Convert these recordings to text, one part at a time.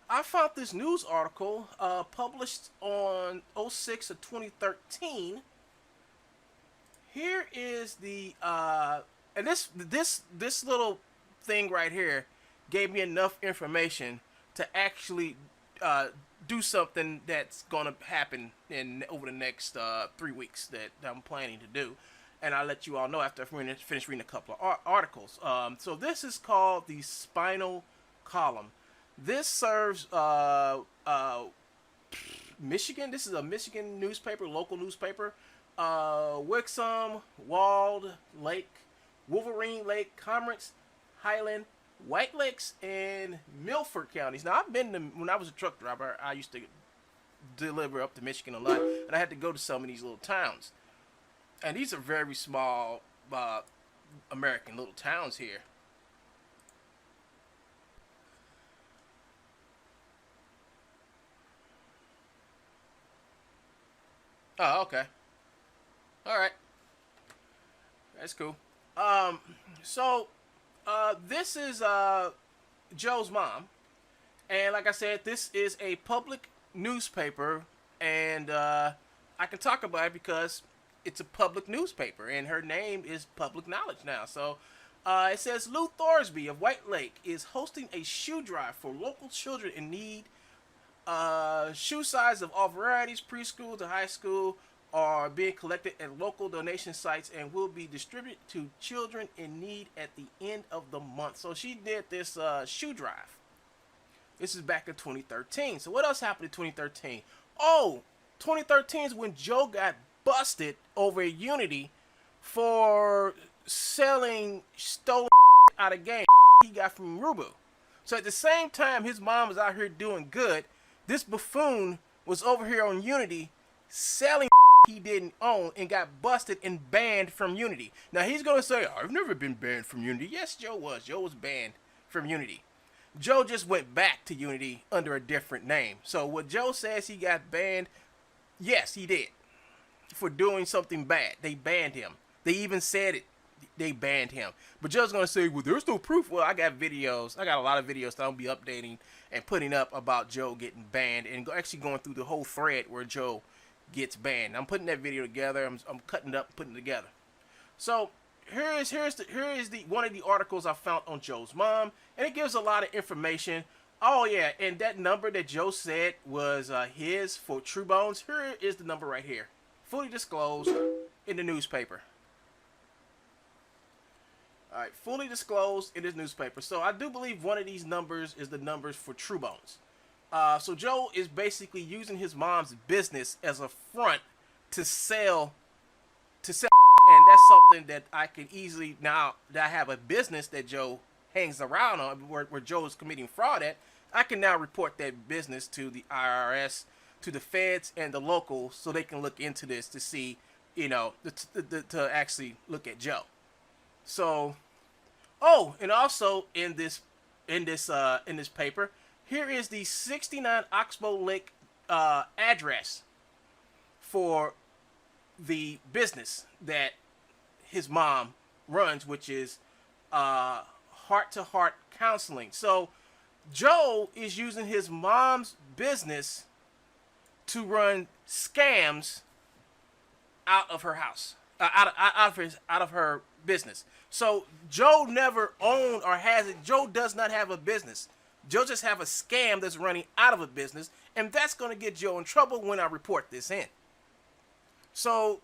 I found this news article published on 06 of 2013. Here is the and this little thing right here gave me enough information to actually uh, do something that's gonna happen in over the next 3 weeks that I'm planning to do, and I'll let you all know after I finish reading a couple of articles. So this is called the spinal column. This serves Michigan. This is a Michigan newspaper, local newspaper. Wixom, Walled Lake, Wolverine Lake, Commerce, Highland, White Lakes, and Milford counties. Now, I've been to, when I was a truck driver, I used to deliver up to Michigan a lot, and I had to go to some of these little towns. And these are very small American little towns here. Oh, okay. All right. That's cool. Um, so this is Joe's mom, and like I said, this is a public newspaper, and I can talk about it because it's a public newspaper, and her name is public knowledge now. So it says Lou Thorsby of White Lake is hosting a shoe drive for local children in need. Shoe size of all varieties, preschool to high school, are being collected at local donation sites and will be distributed to children in need at the end of the month. So she did this shoe drive. This is back in 2013. So what else happened in 2013? Oh, 2013 is when Joe got busted over at Unity for selling stolen out of game he got from Rubu. So at the same time his mom was out here doing good, this buffoon was over here on Unity selling he didn't own and got busted and banned from Unity. Now he's going to say, I've never been banned from Unity. Yes, Joe was. Joe was banned from Unity. Joe just went back to Unity under a different name. So what Joe says he got banned, yes, he did. For doing something bad. They banned him. They even said it. They banned him. But Joe's going to say, well, there's no proof. Well, I got videos. I got a lot of videos that I'll be updating and putting up about Joe getting banned and actually going through the whole thread where Joe gets banned. I'm putting that video together. I'm cutting it up and putting it together. So here is the one of the articles I found on Joe's mom, and it gives a lot of information. Oh yeah, and that number that Joe said was his for True Bones. Here is the number right here, fully disclosed in the newspaper. All right, fully disclosed in this newspaper. So I do believe one of these numbers is the numbers for True Bones. So Joe is basically using his mom's business as a front to sell, and that's something that I can easily, now that I have a business that Joe hangs around on, where Joe is committing fraud at, I can now report that business to the IRS, to the feds, and the locals, so they can look into this to see, you know, to actually look at Joe. So, oh, and also in this paper, here is the 69 Oxbow Lake address for the business that his mom runs, which is heart-to-heart counseling. So Joe is using his mom's business to run scams out of her house, out of her business. So Joe never owned or has it. Joe does not have a business. Joe just have a scam that's running out of a business, and that's going to get Joe in trouble when I report this in. So,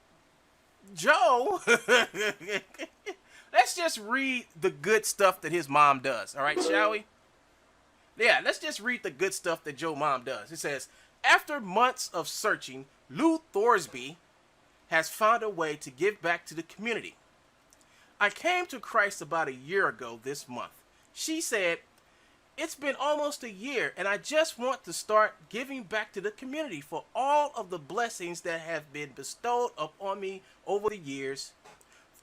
Joe, let's just read the good stuff that his mom does, all right, shall we? Yeah, let's just read the good stuff that Joe's mom does. It says, after months of searching, Lou Thorsby has found a way to give back to the community. I came to Christ about a year ago this month. She said, it's been almost a year, and I just want to start giving back to the community for all of the blessings that have been bestowed upon me over the years.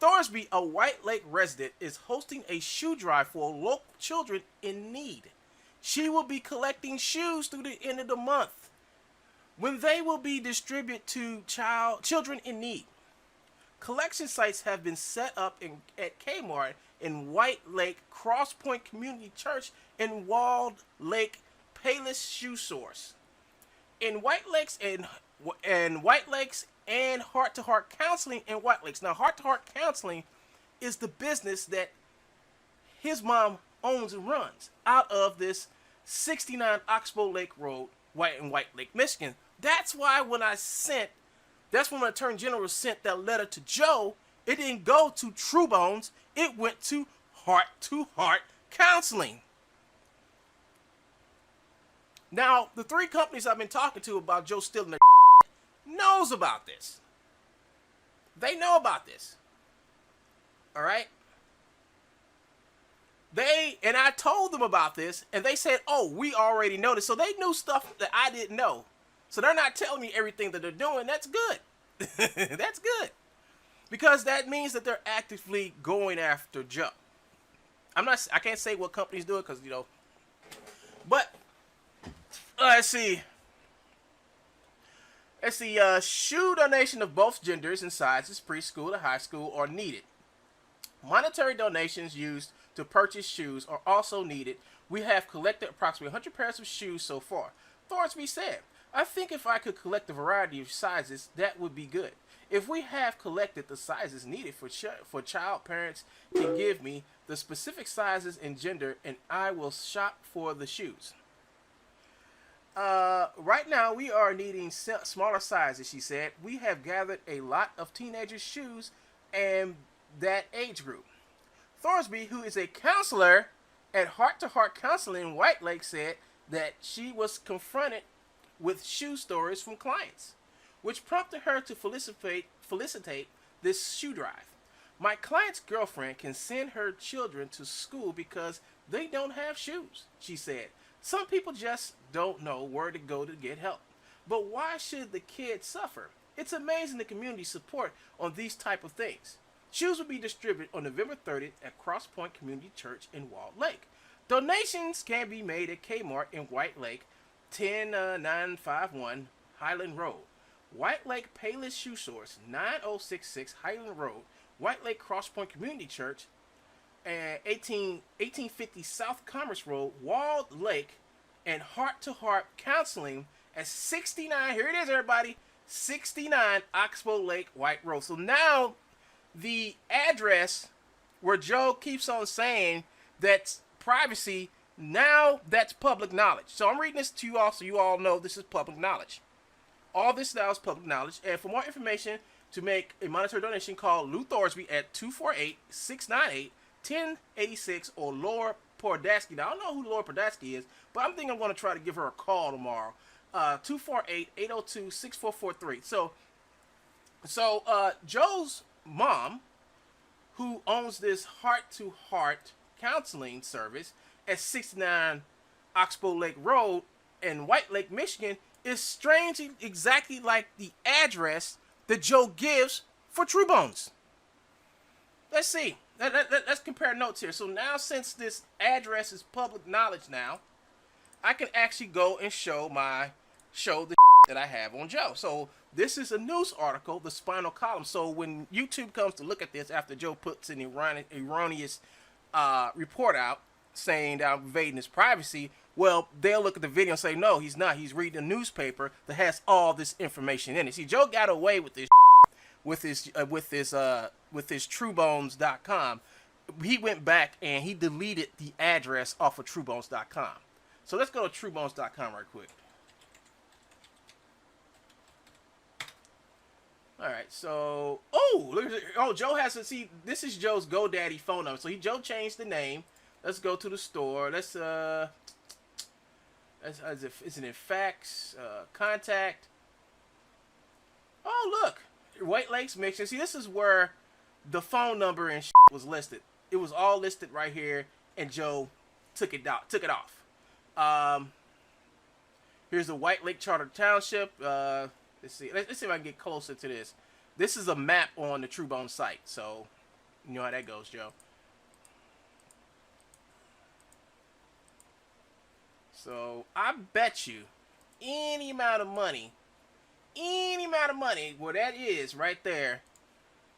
Thorsby, a White Lake resident, is hosting a shoe drive for local children in need. She will be collecting shoes through the end of the month, when they will be distributed to children in need. Collection sites have been set up at Kmart in White Lake, Cross Point Community Church in Walled Lake, Payless Shoe Source. In White Lakes and White Lakes and Heart to Heart Counseling in White Lakes. Now, Heart to Heart Counseling is the business that his mom owns and runs out of this 69 Oxbow Lake Road, White Lake, Michigan. That's why when the Attorney General sent that letter to Joe, it didn't go to True Bones, it went to Heart Counseling. Now, the three companies I've been talking to about Joe stealing their knows about this. They know about this. All right? And I told them about this, and they said, oh, we already know this. So they knew stuff that I didn't know. So they're not telling me everything that they're doing. That's good. That's good. Because that means that they're actively going after Joe. I can't say what companies do it because, but let's see. Shoe donation of both genders and sizes, preschool to high school, are needed. Monetary donations used to purchase shoes are also needed. We have collected approximately 100 pairs of shoes so far. Thorsby said, I think if I could collect a variety of sizes, that would be good. If we have collected the sizes needed for child, parents can give me the specific sizes and gender, and I will shop for the shoes. Right now, we are needing smaller sizes, she said. We have gathered a lot of teenagers' shoes and that age group. Thorsby, who is a counselor at Heart to Heart Counseling in White Lake, said that she was confronted with shoe stories from clients, which prompted her to felicitate this shoe drive. My client's girlfriend can send her children to school because they don't have shoes, she said. Some people just don't know where to go to get help. But why should the kids suffer? It's amazing the community support on these type of things. Shoes will be distributed on November 30th at Cross Point Community Church in Walled Lake. Donations can be made at Kmart in White Lake, 10951 Highland Road. White Lake Payless Shoe Source, 9066 Highland Road, White Lake Cross Point Community Church, 1850 South Commerce Road, Walled Lake, and Heart to Heart Counseling at 69, here it is everybody, 69 Oxbow Lake, White Road. So now the address where Joe keeps on saying that's privacy, now that's public knowledge. So I'm reading this to you all so you all know this is public knowledge. All this now is public knowledge. And for more information, to make a monetary donation, call Lou Thorsby at 248-698-1086 or Laura Pordaski. Now, I don't know who Laura Pordaski is, but I'm thinking I'm going to try to give her a call tomorrow. 248-802-6443. So Joe's mom, who owns this heart-to-heart counseling service at 69 Oxbow Lake Road in White Lake, Michigan, is strangely exactly like the address that Joe gives for True Bones. Let's see. Let's compare notes here. So now, since this address is public knowledge now, I can actually go and show the that I have on Joe. So this is a news article, the spinal column. So when YouTube comes to look at this after Joe puts an erroneous report out saying that I'm invading his privacy, well, they'll look at the video and say, no, he's not. He's reading a newspaper that has all this information in it. See, Joe got away with this with his TrueBones.com. He went back and he deleted the address off of TrueBones.com. So let's go to TrueBones.com right quick. All right, so Joe has to see. This is Joe's GoDaddy phone number. So Joe changed the name. Let's go to the store. Let's as if isn't it fax contact. Oh look, White Lakes Michigan. See, this is where the phone number and was listed. It was all listed right here, and Joe took it off. Here's the White Lake Charter Township. Let's see if I can get closer to this. This is a map on the True Bones site, so you know how that goes, Joe. So I bet you any amount of money, where that is right there,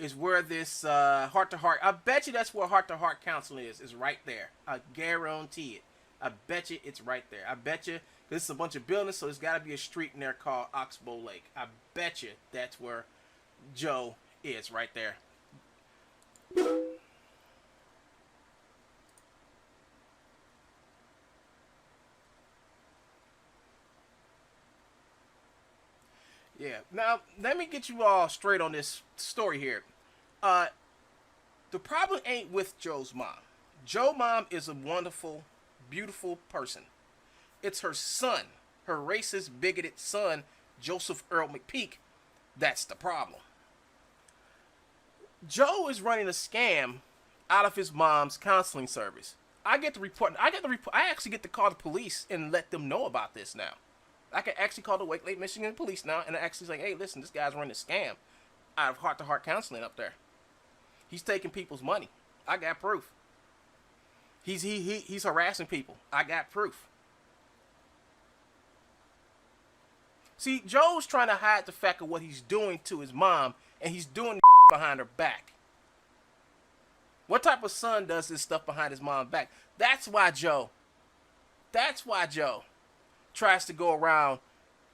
is where this heart to heart. I bet you that's where heart to heart counseling is right there. I guarantee it. I bet you it's right there. I bet you this is a bunch of buildings, so there's got to be a street in there called Oxbow Lake. I bet you that's where Joe is, right there. Yeah. Now, let me get you all straight on this story here. The problem ain't with Joe's mom. Joe's mom is a wonderful, beautiful person. It's her son, her racist, bigoted son, Joseph Earl McPeak. That's the problem. Joe is running a scam out of his mom's counseling service. I actually get to call the police and let them know about this now. I can actually call the Wake Lake, Michigan police now and actually say, hey, listen, this guy's running a scam out of heart-to-heart counseling up there. He's taking people's money. I got proof. He's harassing people. I got proof. See, Joe's trying to hide the fact of what he's doing to his mom, and he's doing behind her back. What type of son does this stuff behind his mom's back? That's why Joe tries to go around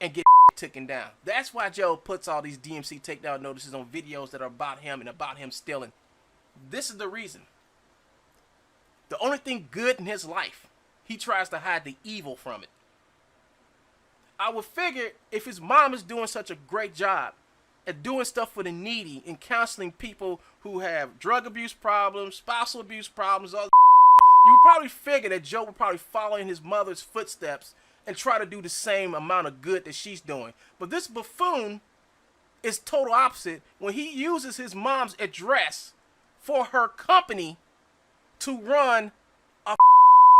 and get taken down. That's why Joe puts all these DMC takedown notices on videos that are about him and about him stealing. This is the reason. The only thing good in his life, he tries to hide the evil from it. I would figure if his mom is doing such a great job at doing stuff for the needy and counseling people who have drug abuse problems, spousal abuse problems, all you would probably figure that Joe would probably follow in his mother's footsteps and try to do the same amount of good that she's doing. But this buffoon is total opposite when he uses his mom's address for her company to run a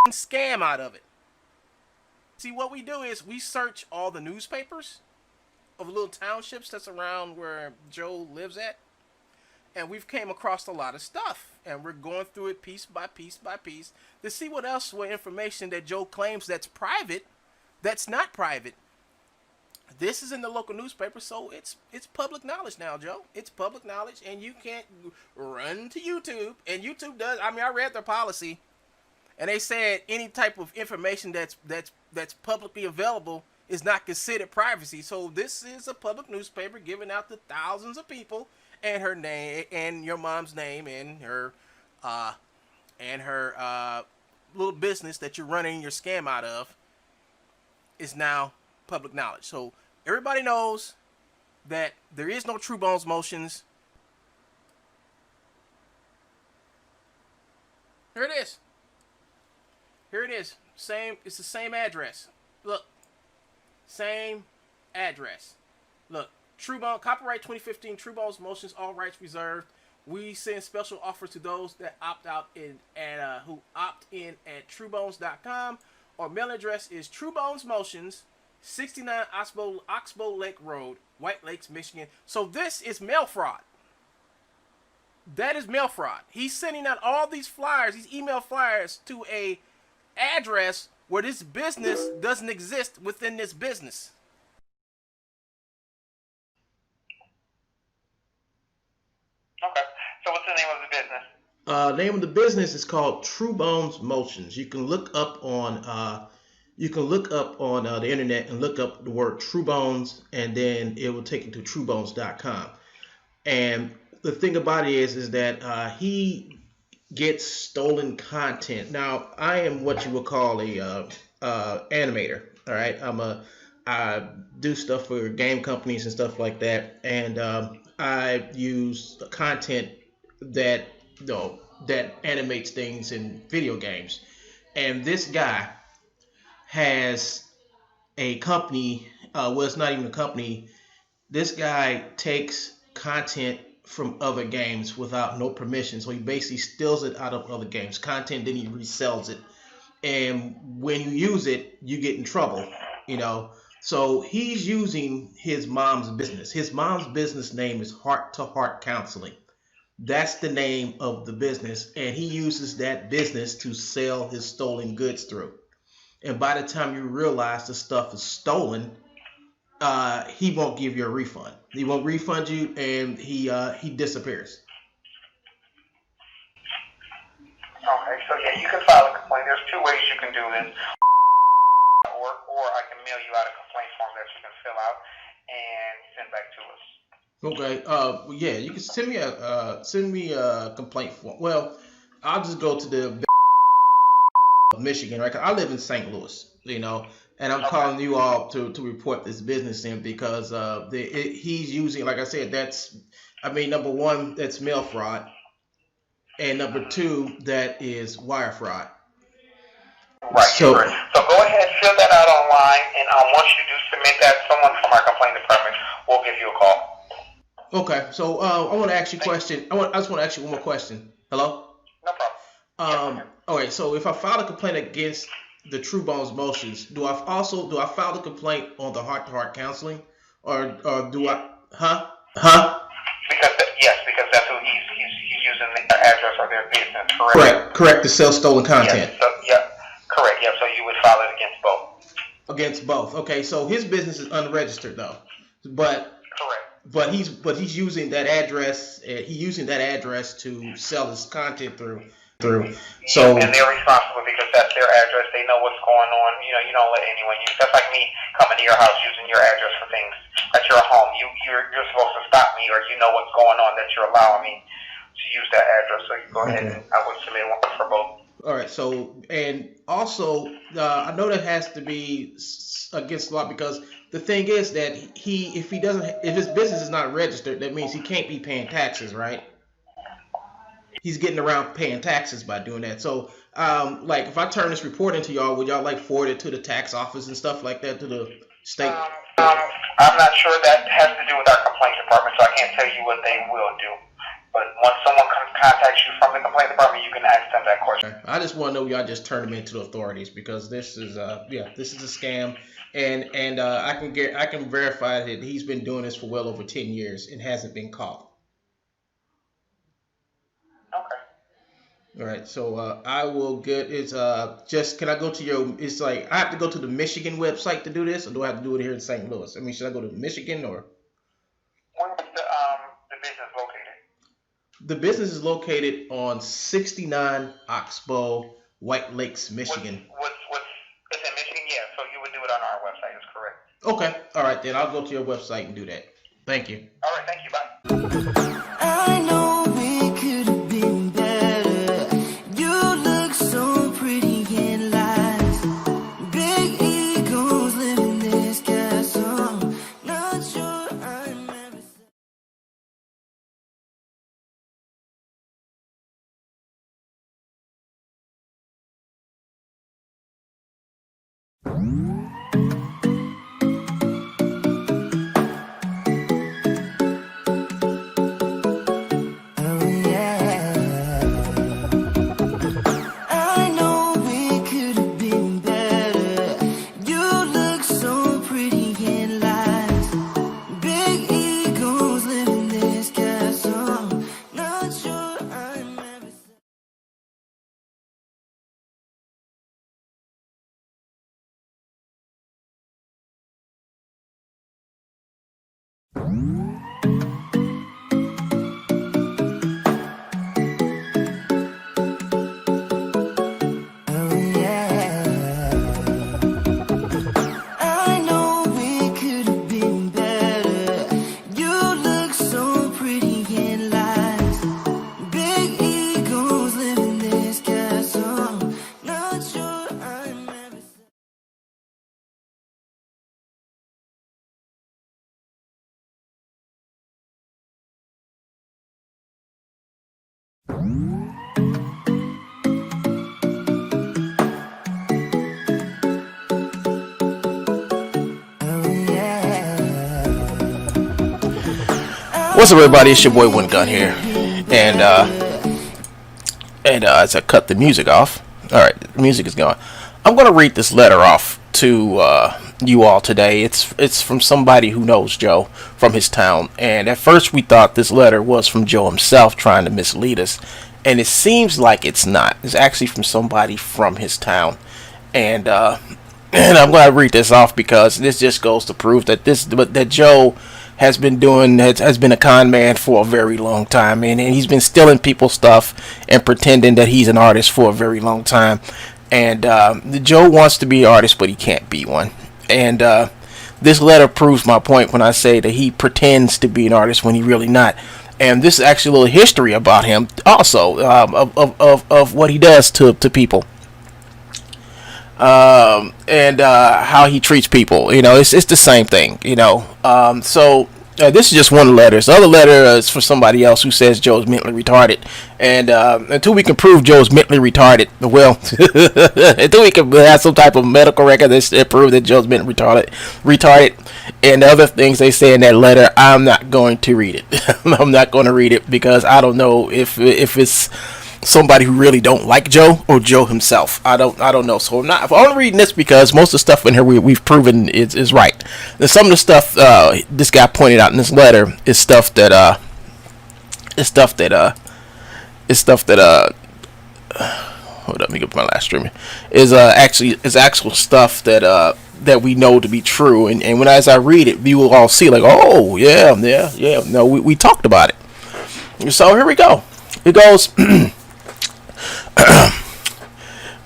scam out of it. See, what we do is we search all the newspapers of little townships that's around where Joe lives at, and we've came across a lot of stuff, and we're going through it piece by piece by piece to see what else, what information that Joe claims that's private, that's not private. This is in the local newspaper, so it's public knowledge now, Joe. It's public knowledge, and you can't run to YouTube. And YouTube does. I mean, I read their policy, and they said any type of information that's publicly available is not considered privacy. So this is a public newspaper giving out to thousands of people, and her name, and your mom's name, and her little business that you're running your scam out of is now public knowledge. So everybody knows that there is no True Bones Motions. Here it is. Here it is. It's the same address. Look. Same address. Look. True Bones, copyright 2015, True Bones Motions, all rights reserved. We send special offers to those that opt out who opt in at truebones.com. Our mail address is True Bones Motions, 69 Oxbow Lake Road, White Lakes, Michigan. So this is mail fraud. That is mail fraud. He's sending out all these flyers, these email flyers, to a address where this business doesn't exist within this business. Okay. So what's the name of the business? Name of the business is called True Bones Motions. You can look up on the internet and look up the word True Bones, and then it will take you to truebones.com. And the thing about it is that he gets stolen content. Now, I am what you would call a animator. All right, I do stuff for game companies and stuff like that, and I use content that animates things in video games. And this guy has a company. Well, it's not even a company. This guy takes content from other games without no permission. So he basically steals it out of other games. Content, then he resells it. And when you use it, you get in trouble, So he's using his mom's business. His mom's business name is Heart to Heart Counseling. That's the name of the business. And he uses that business to sell his stolen goods through. And by the time you realize the stuff is stolen, he won't give you a refund. He won't refund you, and he disappears. Okay, so yeah, you can file a complaint there's two ways you can do this. Or I can mail you out a complaint form that you can fill out and send back to us. Okay. Yeah, you can send me a complaint form. Well, I'll just go to the Michigan, right? 'Cause I live in St. Louis, and I'm calling you all to report this business in because he's using, like I said, number one, that's mail fraud, and number two, that is wire fraud. Right. So go ahead, fill that out online, and once you do submit that, someone from our complaint department will give you a call. Okay. So I want to ask you a question. I just want to ask you one more question. Hello? No problem. All right. So if I file a complaint against the True Bones Motions, do I file the complaint on the heart-to-heart counseling, or do I? Because that's who he's using their address or their business. Correct. Correct. To sell stolen content. Yes. Correct. Yeah. So you would file it against both. Against both. Okay. So his business is unregistered though, but. Correct. But he's using that address. He's using that address to sell his content through. So and they're responsible because that's their address. They know what's going on. You don't let anyone use. That's like me coming to your house using your address for things at your home. You're supposed to stop me, or you know what's going on that you're allowing me to use that address. So you go ahead and I would submit one for both. All right. So and also I know that has to be against the law because the thing is that if his business is not registered, that means he can't be paying taxes, right? He's getting around paying taxes by doing that. So, like, if I turn this report into y'all, would y'all like forward it to the tax office and stuff like that, to the state? I'm not sure that has to do with our complaint department, so I can't tell you what they will do. But once someone contacts you from the complaint department, you can ask them that question. I just want to know y'all just turn them into the authorities because this is a scam, and I can verify that he's been doing this for well over 10 years and hasn't been caught. All right, so I will get can I go to it's like I have to go to the Michigan website to do this, or do I have to do it here in St. Louis? I mean, should I go to Michigan or? Where is the business located? The business is located on 69 Oxbow, White Lakes, Michigan. It's in Michigan, yeah. So you would do it on our website. That's correct. Okay, all right, then I'll go to your website and do that. Thank you. All right, thank you. Bye. I know we could have been better. You look so pretty in lies. Big egos live in this castle. Not sure I'm ever. I know we could have been better. You look so pretty in lies. Big egos live in this castle. Not sure I'm ever. I know we could have been better. You look so pretty in lies. Big egos live in this castle. Not sure I'm ever. What's up, everybody? It's your boy One Gun here, and as I cut the music off, all right, the music is gone. I'm gonna read this letter off to you all today. It's from somebody who knows Joe from his town, and at first we thought this letter was from Joe himself trying to mislead us, and it seems like it's not. It's actually from somebody from his town, and I'm glad to read this off because this just goes to prove that that Joe has been a con man for a very long time, and he's been stealing people's stuff and pretending that he's an artist for a very long time. And Joe wants to be an artist, but he can't be one. And this letter proves my point when I say that he pretends to be an artist when he really not. And this is actually a little history about him also, of what he does to people. And how he treats people. You know, it's the same thing, you know. So this is just one letter. The other letter is for somebody else who says Joe's mentally retarded. And until we can prove Joe's mentally retarded, well, until we can have some type of medical record that prove that Joe's mentally retarded, and the other things they say in that letter, I'm not going to read it. I'm not going to read it because I don't know if it's somebody who really don't like Joe or Joe himself. I don't know. So I'm only reading this because most of the stuff in here we've proven is right. And some of the stuff this guy pointed out in this letter is stuff that hold up, let me get my last stream. Is actual stuff that we know to be true, and when as I read it, we will all see like, oh yeah. No, we talked about it. So here we go. It goes.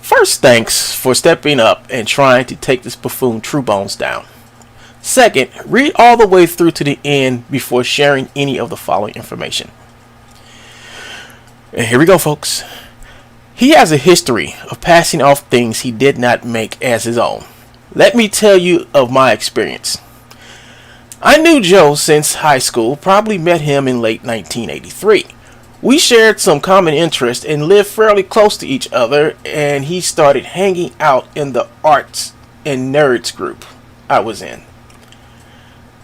First, thanks for stepping up and trying to take this buffoon True Bones down. Second, read all the way through to the end before sharing any of the following information. And here we go, folks. He has a history of passing off things he did not make as his own. Let me tell you of my experience. I knew Joe since high school, probably met him in late 1983. We shared some common interests and lived fairly close to each other, and he started hanging out in the arts and nerds group I was in.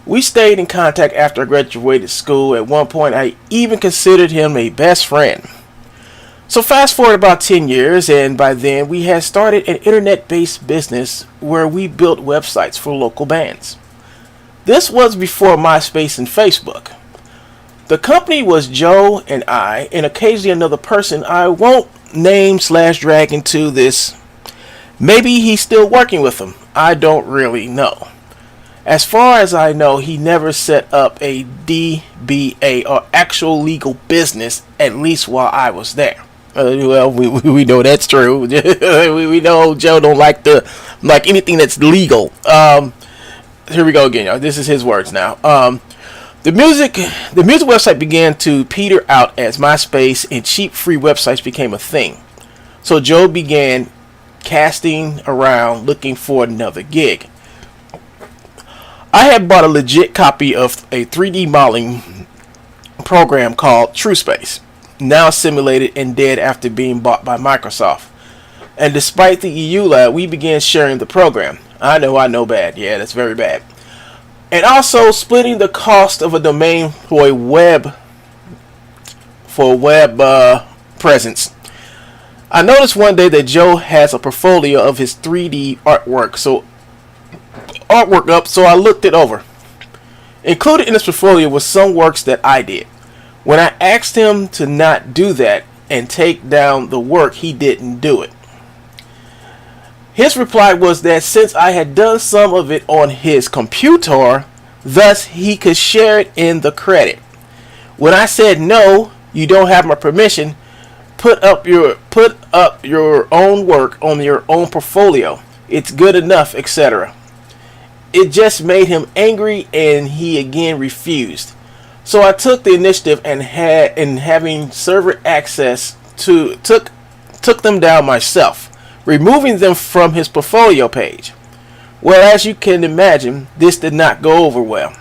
We stayed in contact after I graduated school. At one point, I even considered him a best friend. So fast forward about 10 years, and by then we had started an internet-based business where we built websites for local bands. This was before MySpace and Facebook. The company was Joe and I, and occasionally another person I won't name/drag into this. Maybe he's still working with them. I don't really know. As far as I know, he never set up a DBA or actual legal business, at least while I was there. Well, we know that's true. we know Joe don't like anything that's legal. Here we go again, y'all. This is his words now. The music website began to peter out as MySpace and cheap free websites became a thing. So Joe began casting around looking for another gig. I had bought a legit copy of a 3D modeling program called TrueSpace, now simulated and dead after being bought by Microsoft. And despite the EU lab, we began sharing the program. I know bad. Yeah, that's very bad. And also splitting the cost of a domain for a web presence. I noticed one day that Joe has a portfolio of his 3D artwork up, so I looked it over. Included in his portfolio was some works that I did. When I asked him to not do that and take down the work, he didn't do it. His reply was that since I had done some of it on his computer, thus he could share it in the credit. When I said no, you don't have my permission, put up your own work on your own portfolio. It's good enough, etc. It just made him angry, and he again refused. So I took the initiative and having server access to took them down myself, removing them from his portfolio page. Well, as you can imagine, this did not go over well.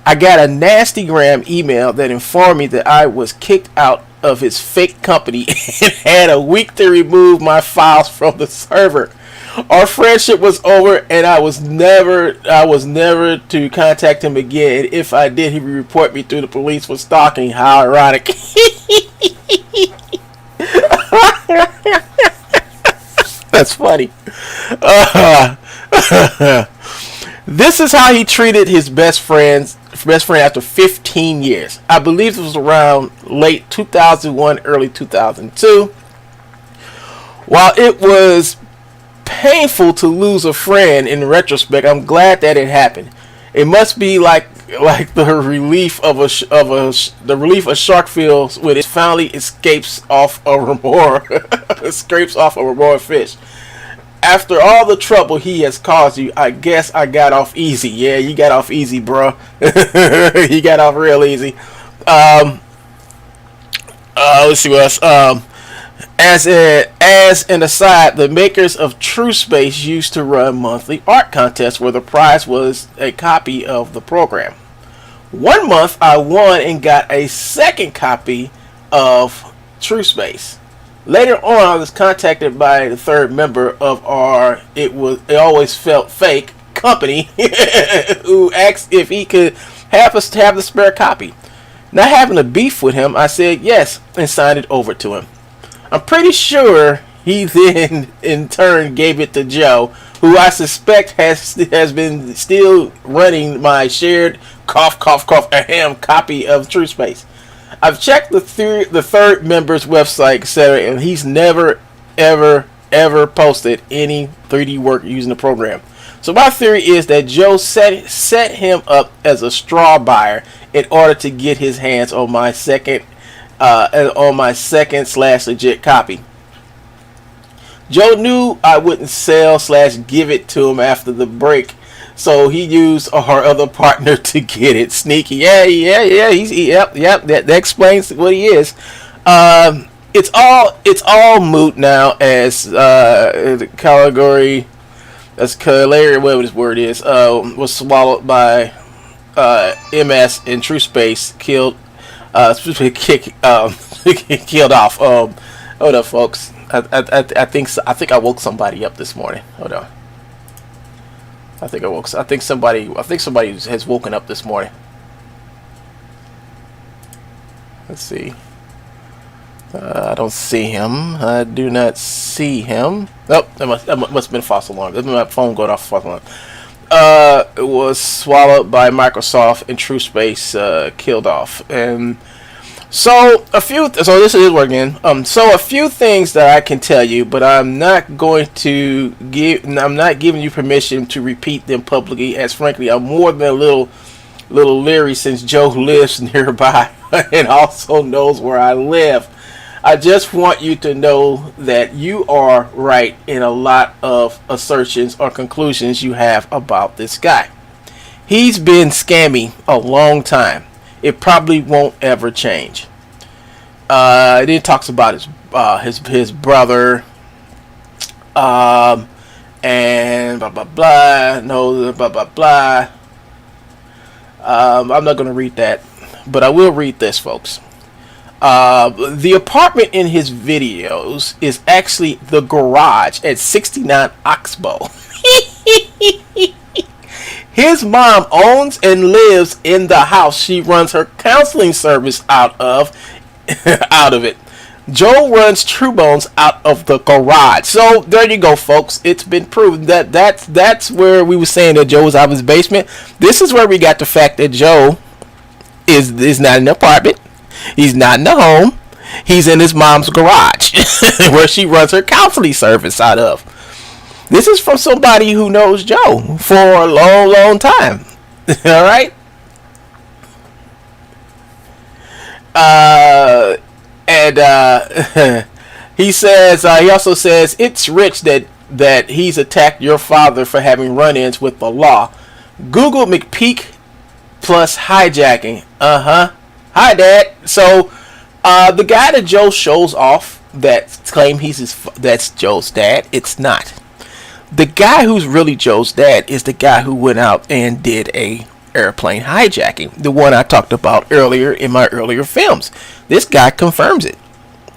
I got a nasty gram email that informed me that I was kicked out of his fake company and had a week to remove my files from the server. Our friendship was over, and I was never to contact him again. If I did, he would report me to the police for stalking. How ironic. That's funny. This is how he treated his best friend after 15 years. I believe it was around late 2001, early 2002. While it was painful to lose a friend, in retrospect, I'm glad that it happened. It must be like the relief of the relief a shark feels when it finally escapes off a remora, scrapes off a remora fish. After all the trouble he has caused you, I guess I got off easy. Yeah, you got off easy, bro. You got off real easy. Let's see what else. As an aside, the makers of TrueSpace used to run monthly art contests where the prize was a copy of the program. One month, I won and got a second copy of TrueSpace. Later on, I was contacted by the third member of our It Always Felt Fake company who asked if he could have us to have the spare copy. Not having a beef with him, I said yes and signed it over to him. I'm pretty sure he then in turn gave it to Joe, who I suspect has been still running my shared cough ahem copy of TrueSpace. I've checked the third member's website, etc., and he's never ever posted any 3D work using the program. So my theory is that Joe set him up as a straw buyer in order to get his hands on my second legit copy. Joe knew I wouldn't sell / give it to him after the break, so he used our other partner to get it. Sneaky, yeah. Yep. That explains what he is. It's all moot now as the category. That's Caleri, whatever this word is, was swallowed by MS in TrueSpace, killed off. Hold up, folks. I think I woke somebody up this morning. Hold on. I think somebody has woken up this morning. Let's see. I don't see him. I do not see him. Oh, that must have been a false alarm. My phone going off false alarm. It was swallowed by Microsoft and TrueSpace killed off. And so this is working. So a few things that I can tell you, but I'm not giving you permission to repeat them publicly, as frankly I'm more than a little leery since Joe lives nearby and also knows where I live. I just want you to know that you are right in a lot of assertions or conclusions you have about this guy. He's been scammy a long time. It probably won't ever change. Then it talks about his brother, and blah blah blah. No, blah blah blah. I'm not going to read that, but I will read this, folks. The apartment in his videos is actually the garage at 69 Oxbow. His mom owns and lives in the house she runs her counseling service out of it. Joe runs TrueBones out of the garage. So there you go, folks. It's been proven that's where we were saying that Joe was out of his basement. This is where we got the fact that Joe is not in the apartment. He's not in the home. He's in his mom's garage where she runs her counseling service out of. This is from somebody who knows Joe for a long time. All right. He says, he also says, it's rich that he's attacked your father for having run-ins with the law. Google McPeak plus hijacking. Hi, Dad. So, the guy that Joe shows off that claim that's Joe's dad, it's not. The guy who's really Joe's dad is the guy who went out and did a airplane hijacking. The one I talked about earlier in my earlier films. This guy confirms it.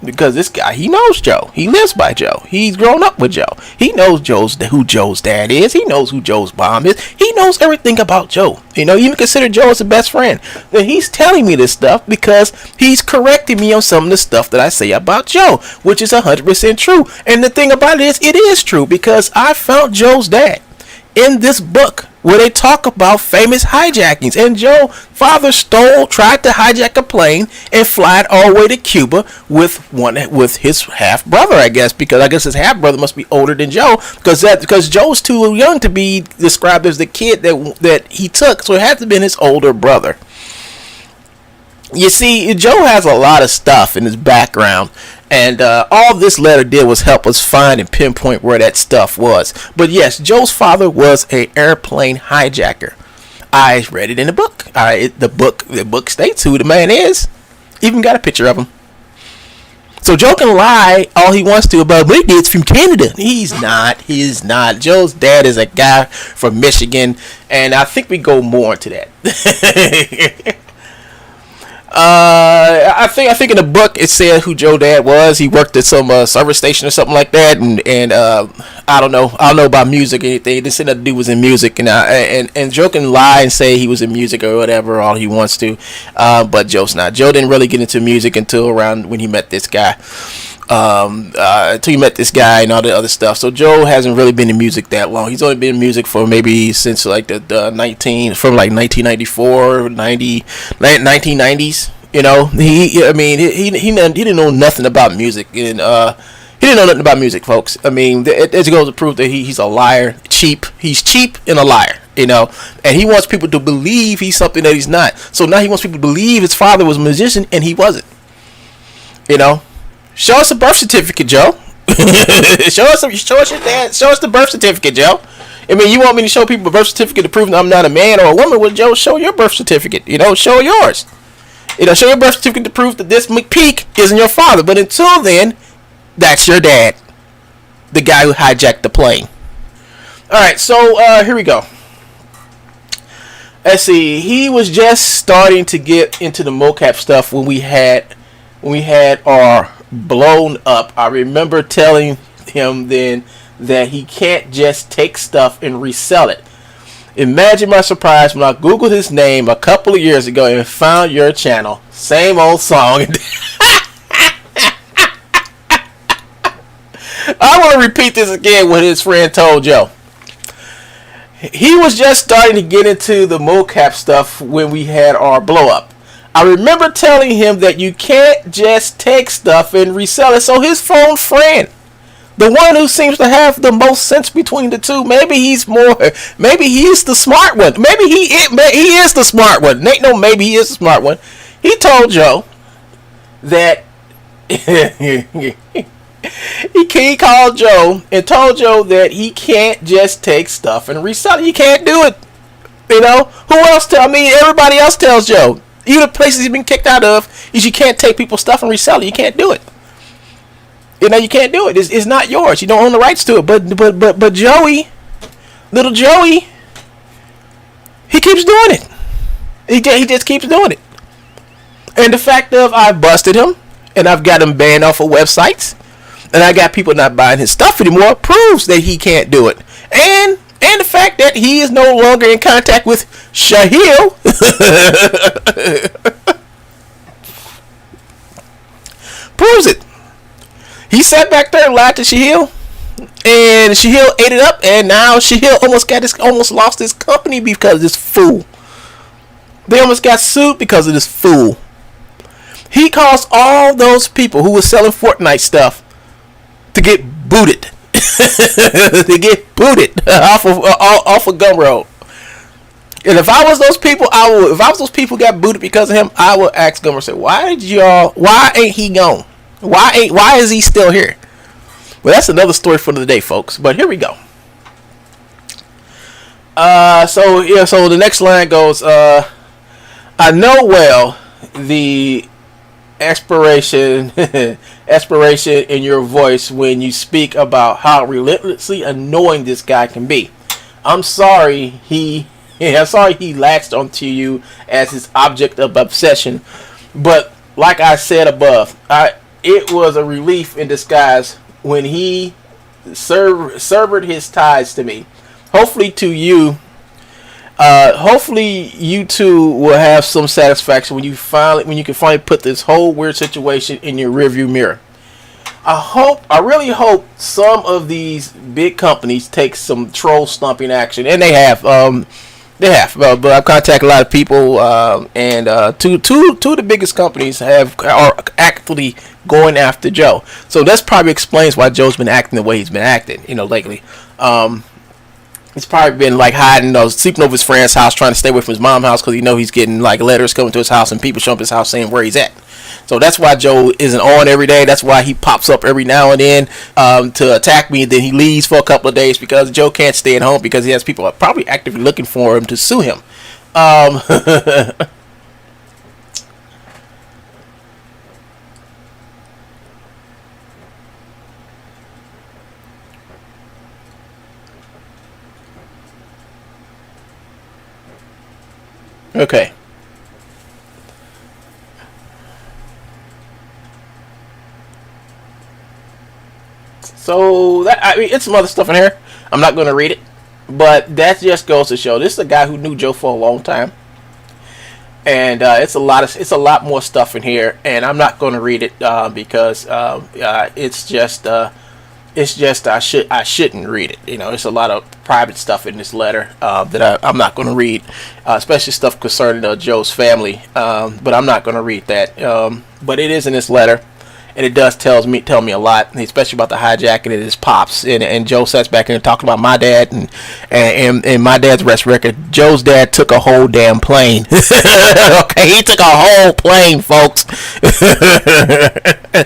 Because this guy, he knows Joe. He lives by Joe. He's grown up with Joe. He knows who Joe's dad is. He knows who Joe's mom is. He knows everything about Joe. You know, even consider Joe as a best friend. And he's telling me this stuff because he's correcting me on some of the stuff that I say about Joe, which is 100% true. And the thing about it is true because I found Joe's dad in this book where they talk about famous hijackings. And Joe's father tried to hijack a plane and fly it all the way to Cuba with his half brother, I guess, because I guess his half brother must be older than Joe, because Joe's too young to be described as the kid that he took, so it had to have been his older brother. You see, Joe has a lot of stuff in his background, and all this letter did was help us find and pinpoint where that stuff was. But yes, Joe's father was an airplane hijacker. I read it in the book. The book states who the man is. Even got a picture of him. So Joe can lie all he wants to about my dad's from Canada. He's not. Joe's dad is a guy from Michigan, and I think we go more into that. I think in the book it said who Joe dad was. He worked at some service station or something like that, and I don't know about music or anything. They said that dude was in music, and Joe can lie and say he was in music or whatever all he wants to, but Joe's not. Joe didn't really get into music until around when he met this guy. Until he met this guy and all the other stuff. So Joe hasn't really been in music that long. He's only been in music for maybe since like the 1994, 1990s. You know, he didn't know nothing about music, and he didn't know nothing about music, folks. I mean, it goes to prove that he's a liar, cheap. He's cheap and a liar. You know, and he wants people to believe he's something that he's not. So now he wants people to believe his father was a musician and he wasn't. You know. Show us the birth certificate, Joe. show us your dad. Show us the birth certificate, Joe. I mean, you want me to show people a birth certificate to prove that I'm not a man or a woman? Well, Joe, show your birth certificate. You know, show yours. You know, show your birth certificate to prove that this McPeak isn't your father. But until then, that's your dad, the guy who hijacked the plane. All right, so here we go. Let's see. He was just starting to get into the mocap stuff when we had our blown up. I remember telling him then that he can't just take stuff and resell it. Imagine my surprise when I googled his name a couple of years ago and found your channel. Same old song. I want to repeat this again what his friend told Joe. He was just starting to get into the mocap stuff when we had our blow up. I remember telling him that you can't just take stuff and resell it. So his phone friend, the one who seems to have the most sense between the two, maybe he's the smart one. Maybe he is the smart one. Maybe he is the smart one. He told Joe that he called Joe and told Joe that he can't just take stuff and resell it. You can't do it. You know, who else? Everybody else tells Joe. Even the places he's been kicked out of is you can't take people's stuff and resell it. You can't do it. You know, you can't do it. It's not yours. You don't own the rights to it. But Joey, little Joey, he keeps doing it. He just keeps doing it. And the fact of I've busted him and I've got him banned off of websites and I got people not buying his stuff anymore proves that he can't do it. And the fact that he is no longer in contact with Shahil proves it. He sat back there and lied to Shahil, and Shahil ate it up, and now Shahil almost lost his company because of this fool. They almost got sued because of this fool. He caused all those people who were selling Fortnite stuff to get booted. To get booted off of Gumroad. And if I was those people, if I was those people who got booted because of him, I would ask Gumroad, say, why ain't he gone? Why is he still here? Well, that's another story for the day, folks. But here we go. So the next line goes, I know well the aspiration in your voice when you speak about how relentlessly annoying this guy can be. I'm sorry he latched onto you as his object of obsession, but like I said above, it was a relief in disguise when he severed his ties to me. Hopefully to you, hopefully you too will have some satisfaction when you can finally put this whole weird situation in your rearview mirror. I really hope some of these big companies take some troll stumping action, and they have. But I've contacted a lot of people, and two of the biggest companies are actively going after Joe. So that's probably explains why Joe's been acting the way he's been acting, lately. He's probably been like hiding, sleeping over his friend's house, trying to stay away from his mom's house because he's getting like letters coming to his house and people showing up his house saying where he's at. So that's why Joe isn't on every day. That's why he pops up every now and then to attack me. And then he leaves for a couple of days because Joe can't stay at home because he has people probably actively looking for him to sue him. Okay. So it's some other stuff in here. I'm not going to read it, but that just goes to show this is a guy who knew Joe for a long time, and it's a lot more stuff in here, and I'm not going to read it because it's just I shouldn't read it. It's a lot of private stuff in this letter that I'm not going to read, especially stuff concerning Joe's family. But I'm not going to read that. But it is in this letter. And it does tell me a lot, especially about the hijacking of his pops. And Joe sits back and talking about my dad and my dad's arrest record. Joe's dad took a whole damn plane. Okay, he took a whole plane, folks.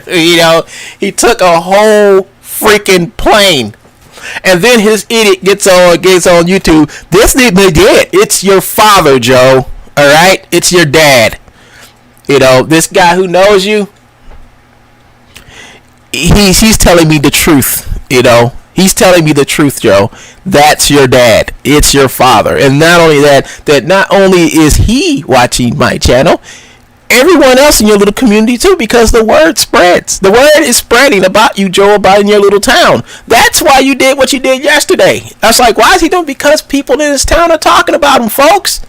He took a whole freaking plane. And then his idiot gets on YouTube. This is my dad. It's your father, Joe. All right, it's your dad. This guy who knows you. He's telling me the truth, He's telling me the truth, Joe. That's your dad. It's your father. And not only that not only is he watching my channel, everyone else in your little community too, because the word spreads. The word is spreading about you, Joe, about in your little town. That's why you did what you did yesterday. I was like, why is he doing? Because people in this town are talking about him, folks.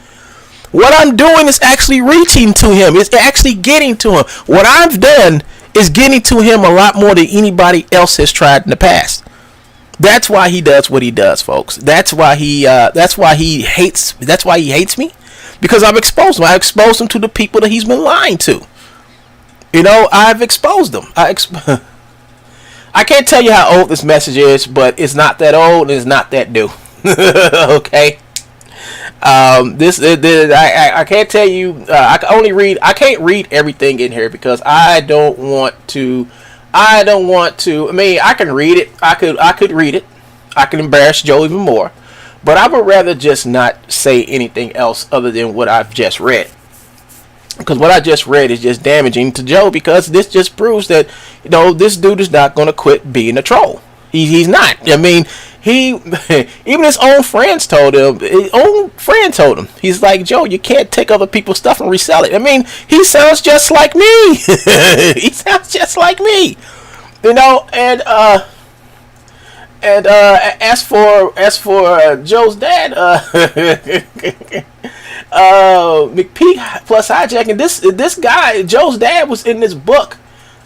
What I'm doing is actually reaching to him. It's actually getting to him. What I've done is getting to him a lot more than anybody else has tried in the past. That's why he does what he does, folks. That's why he hates me, because I've exposed him. I exposed him to the people that he's been lying to. I've exposed him. I can't tell you how old this message is, but it's not that old and it's not that new. Okay. I can't tell you. I can't read everything in here because I don't want to. I mean, I can read it. I could read it. I can embarrass Joe even more, but I would rather just not say anything else other than what I've just read. Because what I just read is just damaging to Joe, because this just proves that this dude is not going to quit being a troll. He's not. I mean, even his own friends told him. His own friend told him. He's like, Joe, you can't take other people's stuff and resell it. I mean, he sounds just like me. He sounds just like me. And as for Joe's dad, McPeak plus hijacking. This guy, Joe's dad, was in this book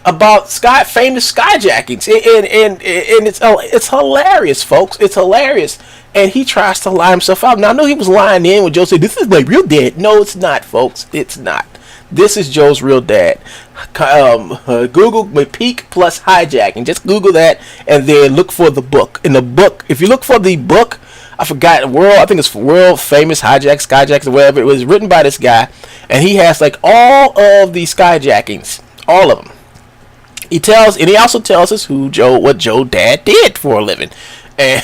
about famous skyjackings, and it's hilarious, folks. It's hilarious, and he tries to lie himself out. Now I know he was lying in when Joe said, "This is my real dad." No, it's not, folks. It's not. This is Joe's real dad. Google McPeak plus hijacking. Just Google that, and then look for the book. In the book, if you look for the book, I forgot I think it's World Famous Skyjacks or whatever. It was written by this guy, and he has like all of the skyjackings, all of them. He also tells us what Joe dad did for a living. And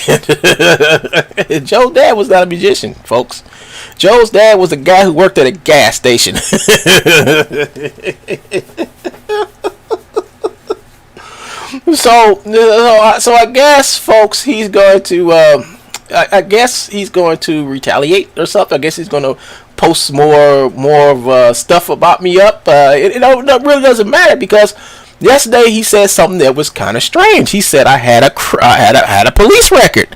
Joe's dad was not a musician, folks. Joe's dad was a guy who worked at a gas station. So I guess, folks, he's going to I guess he's going to retaliate or something. I guess he's going to post more of stuff about me up. It really doesn't matter, because yesterday he said something that was kind of strange. He said I had a police record.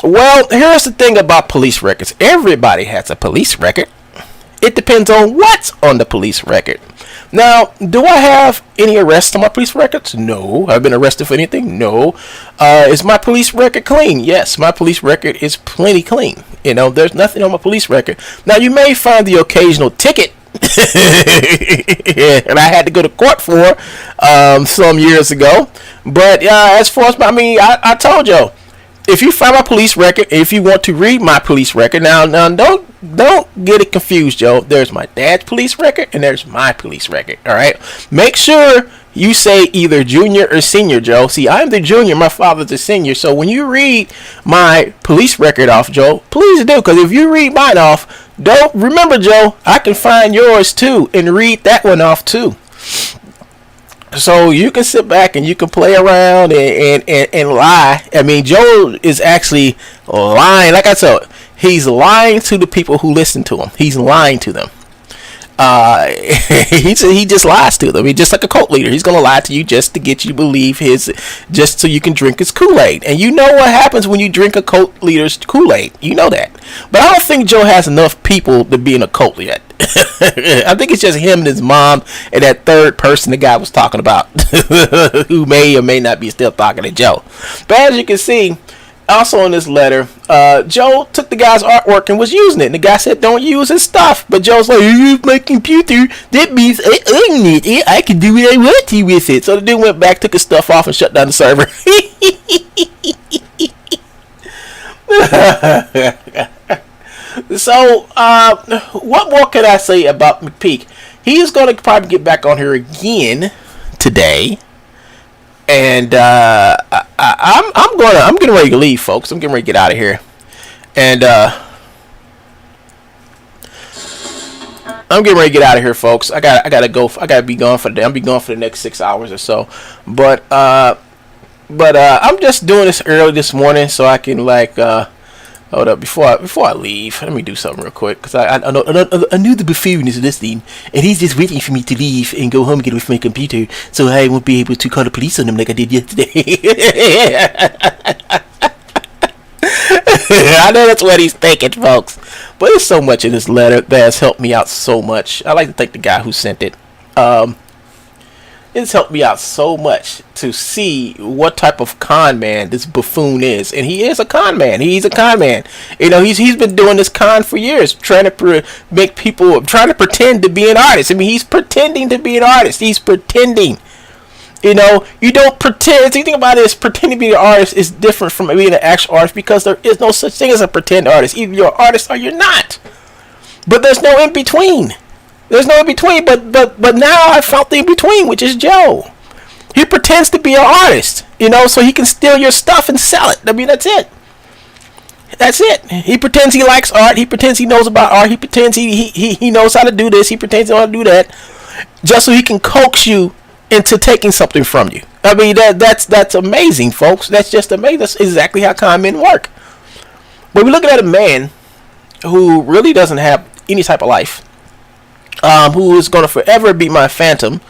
Well, here's the thing about police records. Everybody has a police record. It depends on what's on the police record. Now, do I have any arrests on my police records? No. Have I been arrested for anything? No. Is my police record clean? Yes, my police record is plenty clean. You know, there's nothing on my police record. Now, you may find the occasional ticket and I had to go to court for some years ago. But as far as I told you, if you find my police record, if you want to read my police record, now don't get it confused, Joe. There's my dad's police record and there's my police record. All right, make sure you say either junior or senior, Joe. See, I'm the junior, my father's the senior. So when you read my police record off, Joe, please do, because if you read mine off, don't remember, Joe, I can find yours too and read that one off too. So you can sit back and you can play around and lie. I mean, Joe is actually lying. Like I said, he's lying to the people who listen to him. He's lying to them. He just lies to them. He's just like a cult leader. He's gonna lie to you just to get you to believe just so you can drink his Kool-Aid. And you know what happens when you drink a cult leader's Kool-Aid. You know that. But I don't think Joe has enough people to be in a cult yet. I think it's just him and his mom and that third person the guy was talking about, who may or may not be still talking to Joe. But as you can see, also in this letter, Joe took the guy's artwork and was using it. And the guy said, don't use his stuff. But Joe's like, you use my computer. That means I own it. I can do what I want to with it. So the dude went back, took his stuff off, and shut down the server. So, what more can I say about McPeak? He's going to probably get back on here again today. And I'm getting ready to leave, folks. I'm getting ready to get out of here, and I'm getting ready to get out of here, folks. I gotta go. I gotta be gone for the day. I'll be gone for the next 6 hours or so. But I'm just doing this early this morning so I can hold up before I leave. Let me do something real quick because I knew the buffoon is listening and he's just waiting for me to leave and go home and get with my computer so I won't be able to call the police on him like I did yesterday. I know that's what he's thinking, folks. But there's so much in this letter that has helped me out so much. I like to thank the guy who sent it. It's helped me out so much to see what type of con man this buffoon is. And he is a con man. He's a con man. You know, he's been doing this con for years, trying to make people, trying to pretend to be an artist. I mean, he's pretending to be an artist. He's pretending. You know, you don't pretend. The thing about it is pretending to be an artist is different from being an actual artist because there is no such thing as a pretend artist. Either you're an artist or you're not. But there's no in between. There's no in between, but now I found the in between, which is Joe. He pretends to be an artist, you know, so he can steal your stuff and sell it. I mean, that's it. That's it. He pretends he likes art. He pretends he knows about art. He pretends he knows how to do this. He pretends he knows how to do that, just so he can coax you into taking something from you. I mean, that's amazing, folks. That's just amazing. That's exactly how con men work. But we're looking at a man who really doesn't have any type of life. Who is going to forever be my phantom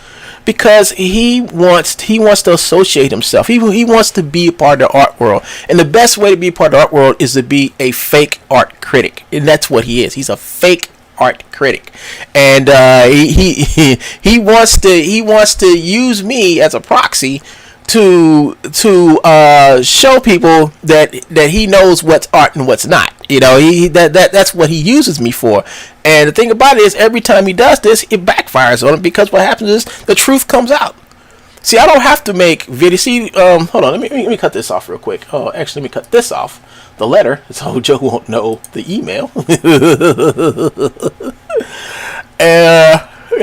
because he wants to associate himself. He wants to be a part of the art world. And the best way to be a part of the art world is to be a fake art critic. And that's what he is. He's a fake art critic. And he wants to use me as a proxy to show people that he knows what's art and what's not. You know, that's what he uses me for. And the thing about it is, every time he does this, it backfires on him because what happens is the truth comes out. See, I don't have to make video. See, hold on, let me cut this off real quick. Oh, actually, let me cut this off, the letter, so Joe won't know the email. Let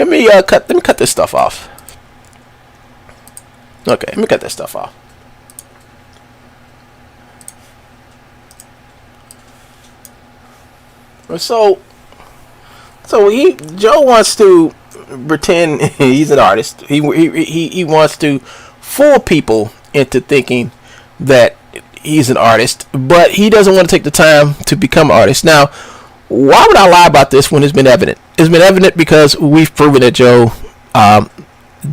me cut this stuff off. Okay, let me cut this stuff off. So Joe wants to pretend he's an artist. He wants to fool people into thinking that he's an artist, but he doesn't want to take the time to become an artist. Now, why would I lie about this when it's been evident? It's been evident because we've proven that Joe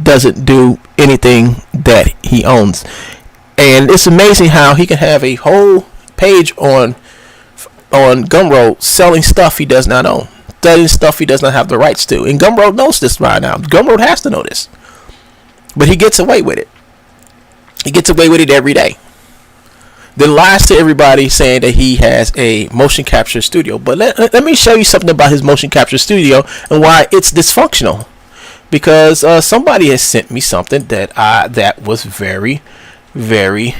doesn't do anything that he owns. And it's amazing how he can have a whole page on Gumroad selling stuff he does not own. studying stuff he does not have the rights to. And Gumroad knows this by now. Gumroad has to know this. But he gets away with it. He gets away with it every day. Then lies to everybody saying that he has a motion capture studio. But let me show you something about his motion capture studio and why it's dysfunctional. Because somebody has sent me something that was very, very,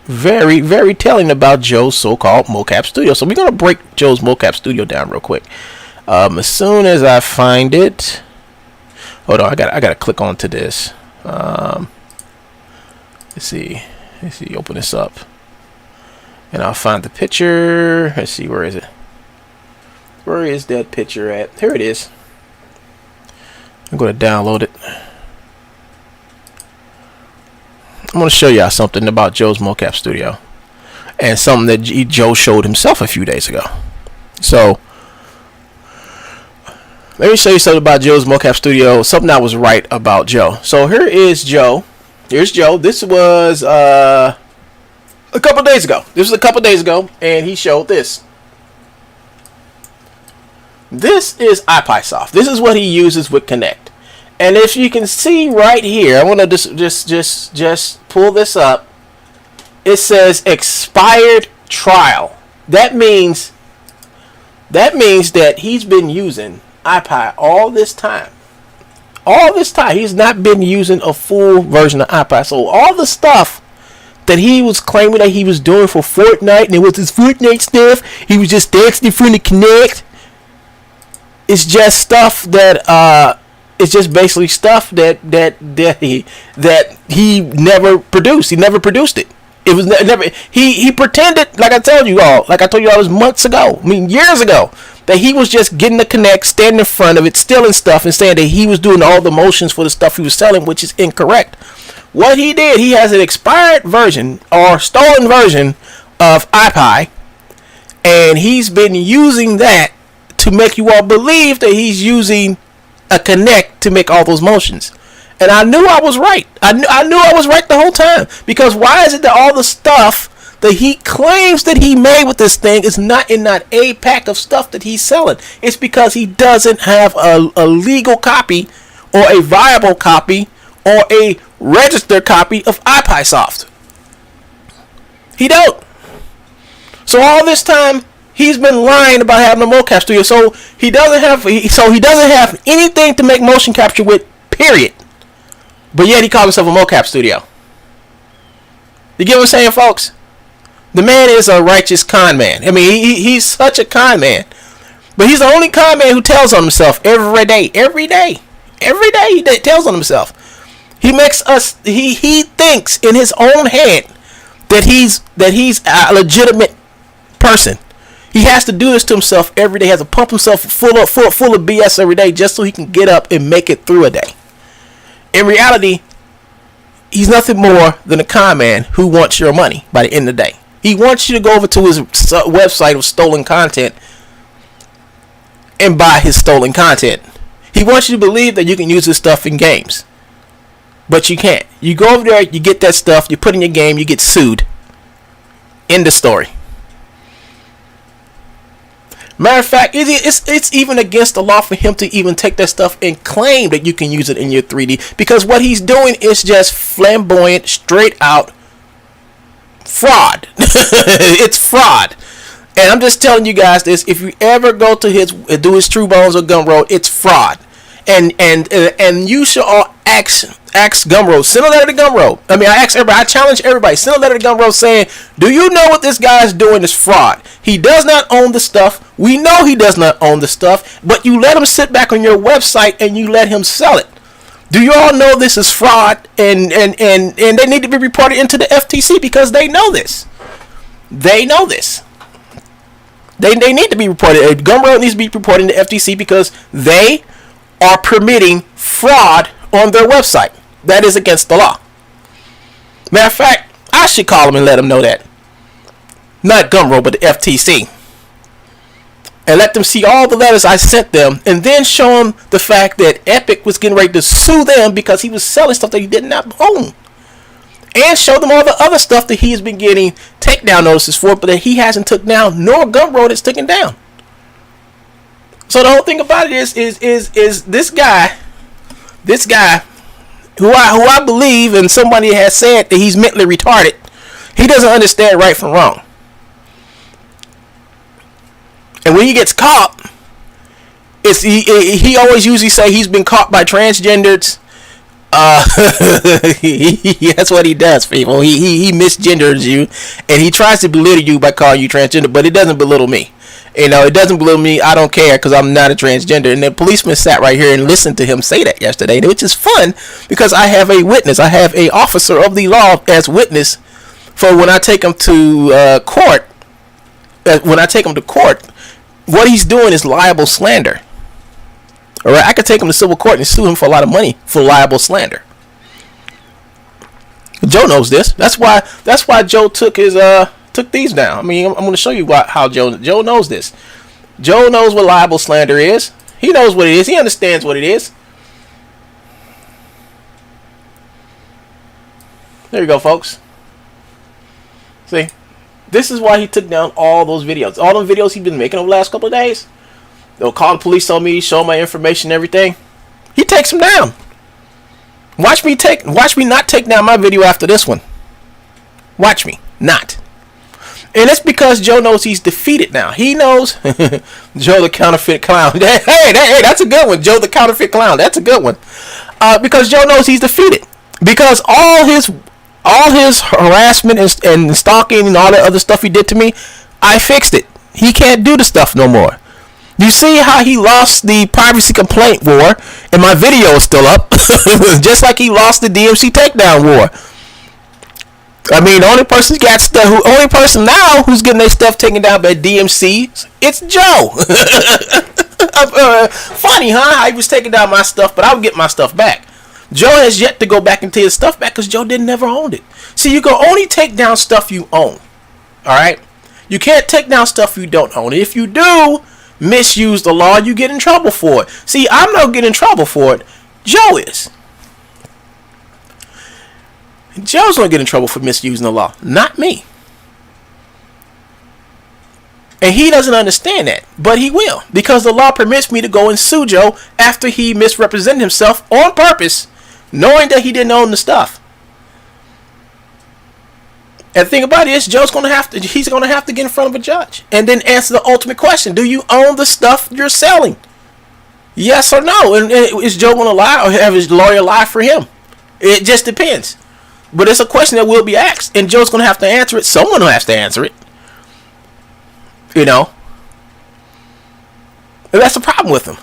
very, very telling about Joe's so-called mocap studio. So we're going to break Joe's mocap studio down real quick. As soon as I find it. Hold on, I got to click onto this. Let's see, open this up. And I'll find the picture. Let's see, where is it? Where is that picture at? Here it is. I'm going to download it. I'm going to show y'all something about Joe's mocap studio. And something that Joe showed himself a few days ago. So, let me show you something about Joe's mocap studio. Something I was right about Joe. So, here is Joe. Here's Joe. This was, a couple days ago. This was a couple days ago, and he showed this. This is iPySoft. This is what he uses with Connect. And if you can see right here, I want to just pull this up. It says expired trial. That means that he's been using iPy all this time. All this time, he's not been using a full version of iPy. So all the stuff that he was claiming that he was doing for Fortnite, and it was his Fortnite stuff, he was just dancing in front of Connect. It's just stuff that it's just basically stuff that he never produced. He never produced it. It was never. He pretended, like I told you all this months ago. I mean, years ago, that he was just getting the Connect, standing in front of it, stealing stuff, and saying that he was doing all the motions for the stuff he was selling, which is incorrect. What he did, he has an expired version or stolen version of iPy, and he's been using that to make you all believe that he's using a Connect to make all those motions. And I knew I was right. I knew I was right the whole time. Because why is it that all the stuff that he claims that he made with this thing is not in that a pack of stuff that he's selling? It's because he doesn't have a legal copy or a viable copy or a registered copy of iPySoft. He don't. So all this time he's been lying about having a mocap studio. So he doesn't have anything to make motion capture with, period. But yet he calls himself a mocap studio. You get what I'm saying, folks? The man is a righteous con man. I mean, he's such a con man. But he's the only con man who tells on himself every day. Every day he tells on himself. He makes us. He thinks in his own head that he's a legitimate person. He has to do this to himself every day. He has to pump himself full of BS every day just so he can get up and make it through a day. In reality, he's nothing more than a con man who wants your money by the end of the day. He wants you to go over to his website of stolen content and buy his stolen content. He wants you to believe that you can use this stuff in games. But you can't. You go over there, you get that stuff, you put in your game, you get sued. End of story. Matter of fact, it's even against the law for him to even take that stuff and claim that you can use it in your 3D. Because what he's doing is just flamboyant, straight out fraud. It's fraud. And I'm just telling you guys this. If you ever go to do his True Bones or Gumroad, it's fraud. And you should all ask Gumroad. Send a letter to Gumroad. I mean, I ask everybody. I challenge everybody. Send a letter to Gumroad saying, do you know what this guy is doing is fraud? He does not own the stuff. We know he does not own the stuff. But you let him sit back on your website and you let him sell it. Do you all know this is fraud? And they need to be reported into the FTC because they know this. They know this. They need to be reported. Gumroad needs to be reporting to FTC because they are permitting fraud on their website. That is against the law. Matter of fact, I should call them and let them know that. Not Gumroad, but the FTC. And let them see all the letters I sent them, and then show them the fact that Epic was getting ready to sue them because he was selling stuff that he did not own. And show them all the other stuff that he has been getting takedown notices for, but that he hasn't took down, nor Gumroad has taken down. So the whole thing about it is this guy who I believe, and somebody has said that he's mentally retarded. He doesn't understand right from wrong. And when he gets caught, he always usually say he's been caught by transgenders. That's what he does, people. He misgenders you, and he tries to belittle you by calling you transgender, but it doesn't belittle me. It doesn't belittle me. I don't care because I'm not a transgender. And the policeman sat right here and listened to him say that yesterday, which is fun because I have a witness. I have a officer of the law as witness for when I take him to court. When I take him to court, what he's doing is liable slander. All right, I could take him to civil court and sue him for a lot of money for liable slander. Joe knows this. That's why Joe took these down. I mean, I'm going to show you how Joe knows this. Joe knows what liable slander is. He knows what it is. He understands what it is. There you go, folks. See, this is why he took down all those videos. All those videos he's been making over the last couple of days. They'll call the police on me, show my information and everything. He takes them down. Watch me not take down my video after this one. Watch me not. And it's because Joe knows he's defeated now. He knows Joe the counterfeit clown. Hey, that's a good one. Joe the counterfeit clown. That's a good one. Because Joe knows he's defeated. Because all his harassment and stalking and all that other stuff he did to me, I fixed it. He can't do the stuff no more. You see how he lost the privacy complaint war, and my video is still up, just like he lost the DMC takedown war. I mean, the only person now who's getting their stuff taken down by DMC, it's Joe. Funny, huh? How he was taking down my stuff, but I'll get my stuff back. Joe has yet to go back and take his stuff back because Joe never owned it. See, you can only take down stuff you own. All right? You can't take down stuff you don't own. If you do misuse the law, you get in trouble for it. See, I'm not getting in trouble for it. Joe is. Joe's going to get in trouble for misusing the law, not me. And he doesn't understand that, but he will, because the law permits me to go and sue Joe after he misrepresented himself on purpose, knowing that he didn't own the stuff. And the thing about it is, he's going to have to get in front of a judge and then answer the ultimate question: do you own the stuff you're selling? Yes or no? And is Joe going to lie or have his lawyer lie for him? It just depends. But it's a question that will be asked, and Joe's going to have to answer it. Someone will have to answer it. And that's the problem with him.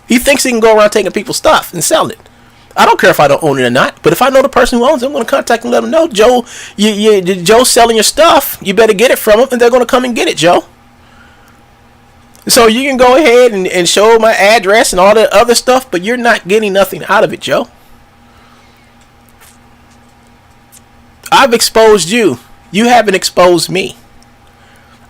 He thinks he can go around taking people's stuff and selling it. I don't care if I don't own it or not, but if I know the person who owns it, I'm going to contact and let them know, Joe, Joe's selling your stuff. You better get it from him, and they're going to come and get it, Joe. So you can go ahead and show my address and all that other stuff, but you're not getting nothing out of it, Joe. I've exposed you. You haven't exposed me.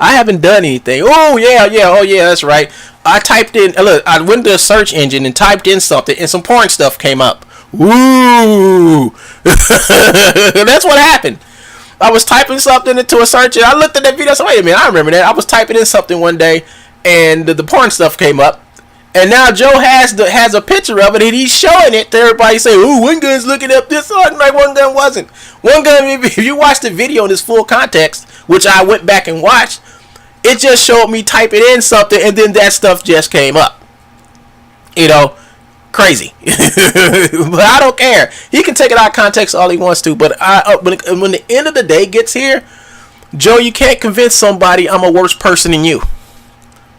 I haven't done anything. Oh yeah, that's right. I typed in, look, I went to a search engine and typed in something, and some porn stuff came up. Ooh. That's what happened. I was typing something into a search, and I looked at that video. I said, wait a minute, I remember that. I was typing in something one day, and the porn stuff came up. And now Joe has a picture of it, and he's showing it to everybody. Say, "Ooh, one gun's looking up this." I'm like, one gun wasn't. One gun. If you watch the video in its full context, which I went back and watched, it just showed me typing in something, and then that stuff just came up. Crazy. But I don't care. He can take it out of context all he wants to. But when the end of the day gets here, Joe, you can't convince somebody I'm a worse person than you.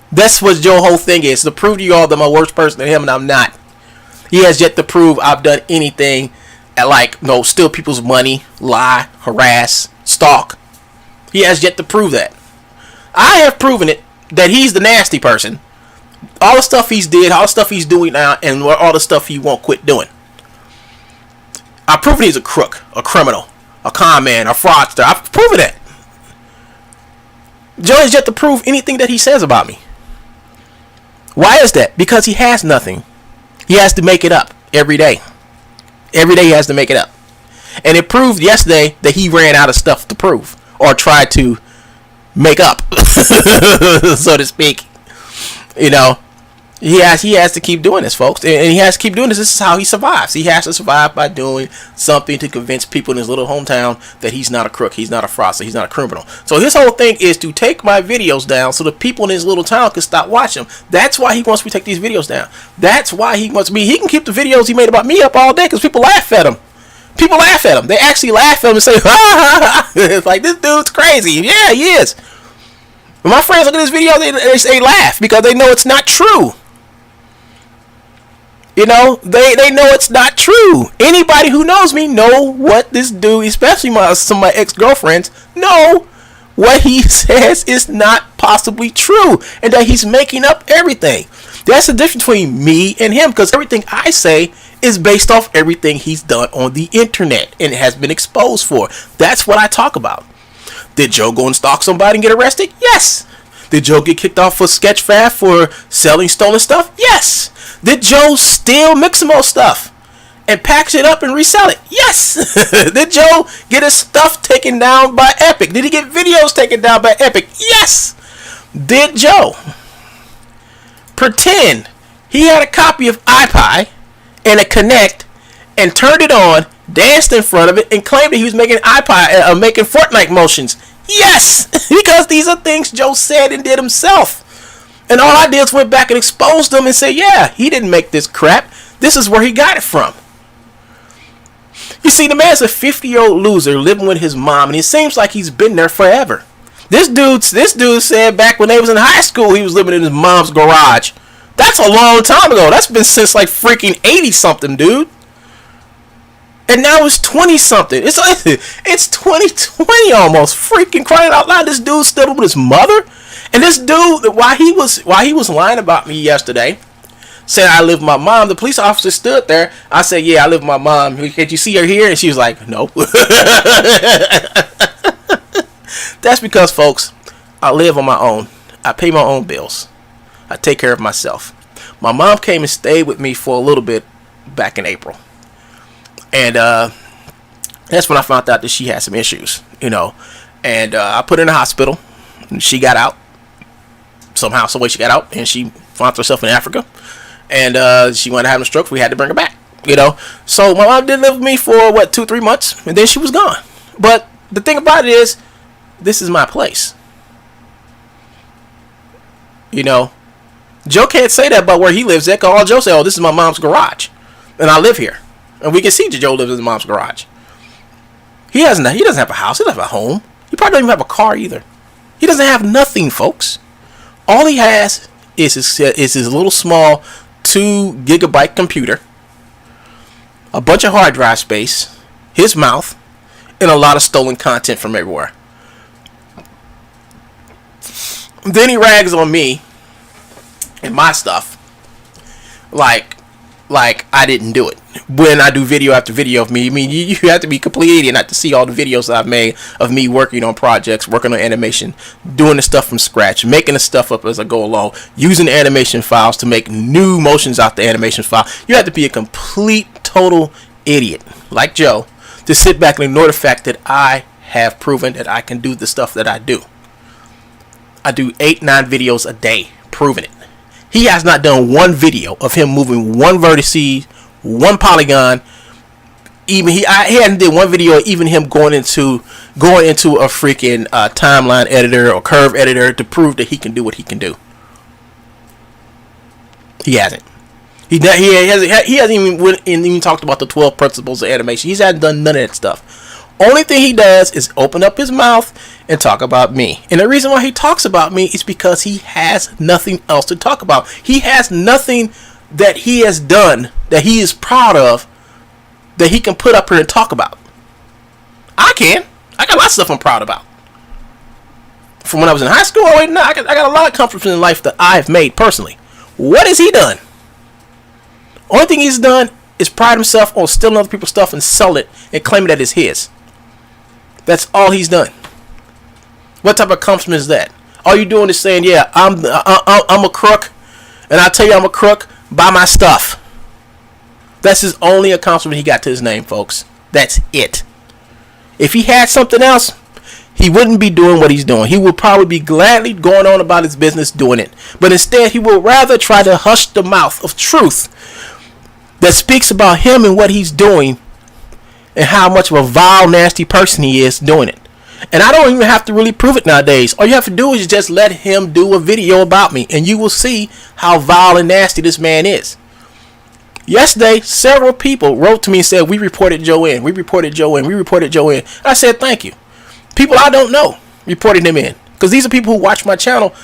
That's what Joe's whole thing is, to prove to you all that I'm a worse person than him, and I'm not. He has yet to prove I've done anything steal people's money, lie, harass, stalk. He has yet to prove that. I have proven it, that he's the nasty person. All the stuff he's did, all the stuff he's doing now, and all the stuff he won't quit doing. I've proven he's a crook, a criminal, a con man, a fraudster. I've proven that. Joe has yet to prove anything that he says about me. Why is that? Because he has nothing. He has to make it up every day. Every day he has to make it up. And it proved yesterday that he ran out of stuff to prove, or tried to make up, so to speak. He has to keep doing this, folks, and he has to keep doing this. This is how he survives. He has to survive by doing something to convince people in his little hometown that he's not a crook, he's not a fraudster, he's not a criminal. So his whole thing is to take my videos down so the people in his little town can stop watching them. That's why he wants me to take these videos down. That's why he wants me. He can keep the videos he made about me up all day because people laugh at him. People laugh at him. They actually laugh at him and say, ha ha ha. It's like, this dude's crazy. Yeah, he is. When my friends look at this video, they laugh because they know it's not true. You know, they know it's not true. Anybody who knows me know what this dude, especially some of my ex-girlfriends, know what he says is not possibly true and that he's making up everything. That's the difference between me and him, because everything I say is based off everything he's done on the internet and has been exposed for. That's what I talk about. Did Joe go and stalk somebody and get arrested? Yes. Did Joe get kicked off for Sketchfab for selling stolen stuff? Yes. Did Joe steal Mixamo stuff and package it up and resell it? Yes. Did Joe get his stuff taken down by Epic? Did he get videos taken down by Epic? Yes. Did Joe pretend he had a copy of iPie and a Kinect and turned it on, danced in front of it, and claimed that he was making making Fortnite motions? Yes, because these are things Joe said and did himself. And all I did was went back and exposed them and said, yeah, he didn't make this crap. This is where he got it from. You see, the man's a 50-year-old loser living with his mom, and it seems like he's been there forever. This dude said back when they was in high school he was living in his mom's garage. That's a long time ago. That's been since like freaking 80-something, dude. And now it's 20-something. It's 2020 almost. Freaking crying out loud. This dude's still with his mother. And this dude, while he was lying about me yesterday, said I live with my mom. The police officer stood there. I said, yeah, I live with my mom. Did you see her here? And she was like, no. That's because, folks, I live on my own. I pay my own bills. I take care of myself. My mom came and stayed with me for a little bit back in April. And that's when I found out that she had some issues, you know. And I put her in the hospital. And she got out. Somehow, some way she got out. And she found herself in Africa. And she wanted to have a stroke. We had to bring her back, you know. So my mom did live with me for, 2-3 months. And then she was gone. But the thing about it is, this is my place. You know. Joe can't say that about where he lives at. Because all Joe said, oh, this is my mom's garage. And I live here. And we can see that Joe lives in his mom's garage. He doesn't have a house. He doesn't have a home. He probably don't even have a car either. He doesn't have nothing, folks. All he has is his little small 2 gigabyte computer, a bunch of hard drive space, his mouth, and a lot of stolen content from everywhere. Then he rags on me and my stuff like I didn't do it. When I do video after video of me, I mean, you have to be a complete idiot not to see all the videos that I've made of me working on projects, working on animation, doing the stuff from scratch, making the stuff up as I go along, using animation files to make new motions out the animation file. You have to be a complete, total idiot, like Joe, to sit back and ignore the fact that I have proven that I can do the stuff that I do. I do 8-9 videos a day, proving it. He has not done one video of him moving one vertice, one polygon. Even he hadn't did one video of even him going into a freaking timeline editor or curve editor to prove that he can do what he can do. He hasn't. He hasn't even talked about the 12 principles of animation. He hasn't done none of that stuff. Only thing he does is open up his mouth and talk about me. And the reason why he talks about me is because he has nothing else to talk about. He has nothing that he has done that he is proud of that he can put up here and talk about. I got a lot of stuff I'm proud about. From when I was in high school, I got a lot of accomplishments in life that I've made personally. What has he done? Only thing he's done is pride himself on stealing other people's stuff and sell it and claim that it's his. That's all he's done. What type of accomplishment is that? All you're doing is saying, yeah, I'm a crook, and I tell you I'm a crook, buy my stuff. That's his only accomplishment he got to his name, folks. That's it. If he had something else, he wouldn't be doing what he's doing. He would probably be gladly going on about his business doing it. But instead, he will rather try to hush the mouth of truth that speaks about him and what he's doing and how much of a vile, nasty person he is doing it. And I don't even have to really prove it nowadays. All you have to do is just let him do a video about me, and you will see how vile and nasty this man is. Yesterday, several people wrote to me and said, we reported Joe in. We reported Joe in. We reported Joe in. I said, thank you. People I don't know reported him in. Because these are people who watch my channel.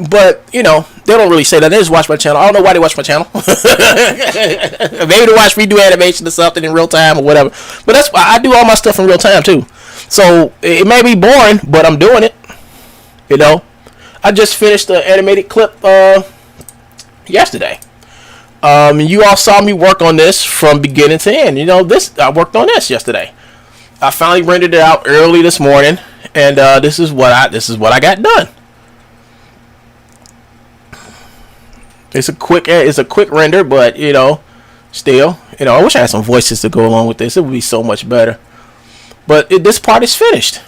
But, you know, they don't really say that. They just watch my channel. I don't know why they watch my channel. Maybe they watch me do animation or something in real time or whatever. But that's why I do all my stuff in real time, too. So, it may be boring, but I'm doing it. You know. I just finished an animated clip yesterday. You all saw me work on this from beginning to end. You know, I worked on this yesterday. I finally rendered it out early this morning, and this is what I got done. It's a quick render, but you know, still, you know, I wish I had some voices to go along with this. It would be so much better. But this part is finished.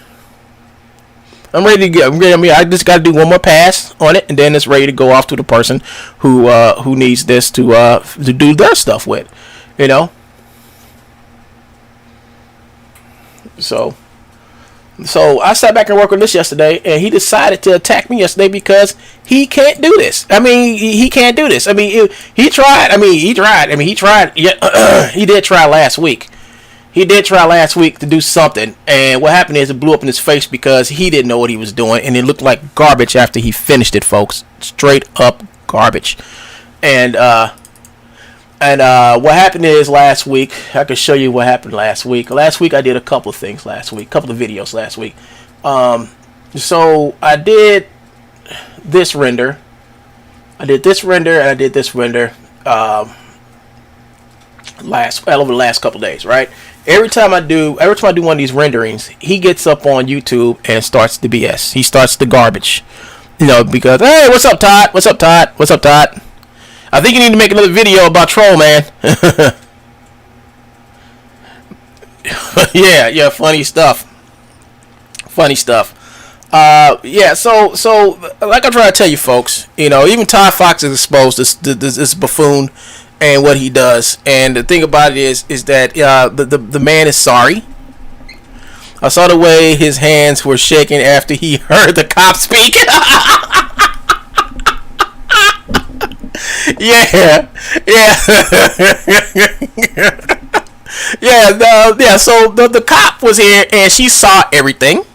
I'm ready to get. I just got to do one more pass on it, and then it's ready to go off to the person who needs this to do their stuff with, you know. So I sat back and worked on this yesterday, and he decided to attack me yesterday because he can't do this. I mean, he can't do this. I mean, he tried. Yeah, he did try last week. He did try last week to do something, and what happened is it blew up in his face because he didn't know what he was doing, and it looked like garbage after he finished it, folks. Straight up garbage. And what happened is last week, I can show you what happened last week. Last week I did a couple of things last week, couple of videos last week. So I did this render. I did this render and I did this render over the last couple of days, right? Every time I do one of these renderings, he gets up on YouTube and starts the BS. He starts the garbage. You know, because, hey, what's up, Todd? What's up, Todd? What's up, Todd? I think you need to make another video about Troll Man. yeah, funny stuff. Yeah, so like I'm trying to tell you folks, you know, even Todd Fox is exposed to this buffoon and what he does. And the thing about it is that the man is sorry. I saw the way his hands were shaking after he heard the cop speak. Yeah. So the cop was here and she saw everything,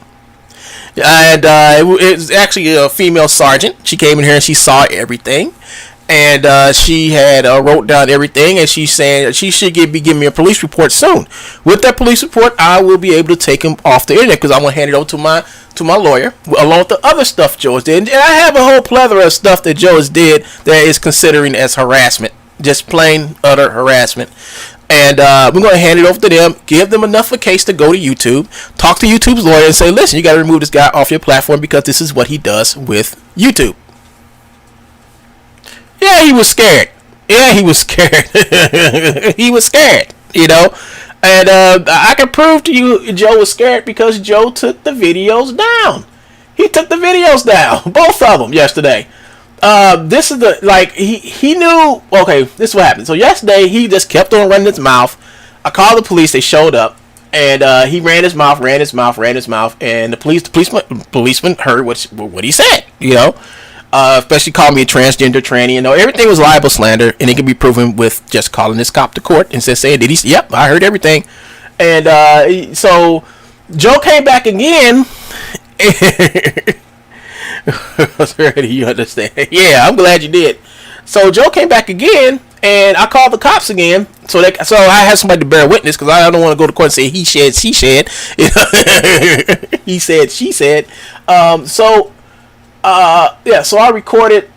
and it was actually a female sergeant. She came in here and she saw everything, and she had wrote down everything, and she's saying she should be giving me a police report soon. With that police report, I will be able to take him off the internet because I want to hand it over to my lawyer, along with the other stuff Joe has did. And I have a whole plethora of stuff that Joe has did that is considering as harassment, just plain utter harassment. And we're going to hand it over to them, give them enough of a case to go to YouTube, talk to YouTube's lawyer and say, listen, you got to remove this guy off your platform because this is what he does with YouTube. Yeah, he was scared. He was scared, you know. And I can prove to you Joe was scared because Joe took the videos down. He took the videos down, both of them, yesterday. This is he knew. Okay, this is what happened. So yesterday he just kept on running his mouth. I called the police. They showed up, and he ran his mouth, and the policeman heard what he said. You know. Especially called me a transgender tranny. You know, everything was libel slander, and it can be proven with just calling this cop to court and saying, "Did he? Yep, I heard everything." And so Joe came back again. You understand? Yeah, I'm glad you did. So Joe came back again, and I called the cops again. So I had somebody to bear witness because I don't want to go to court and say he said, she said. You know? He said, she said. So I recorded.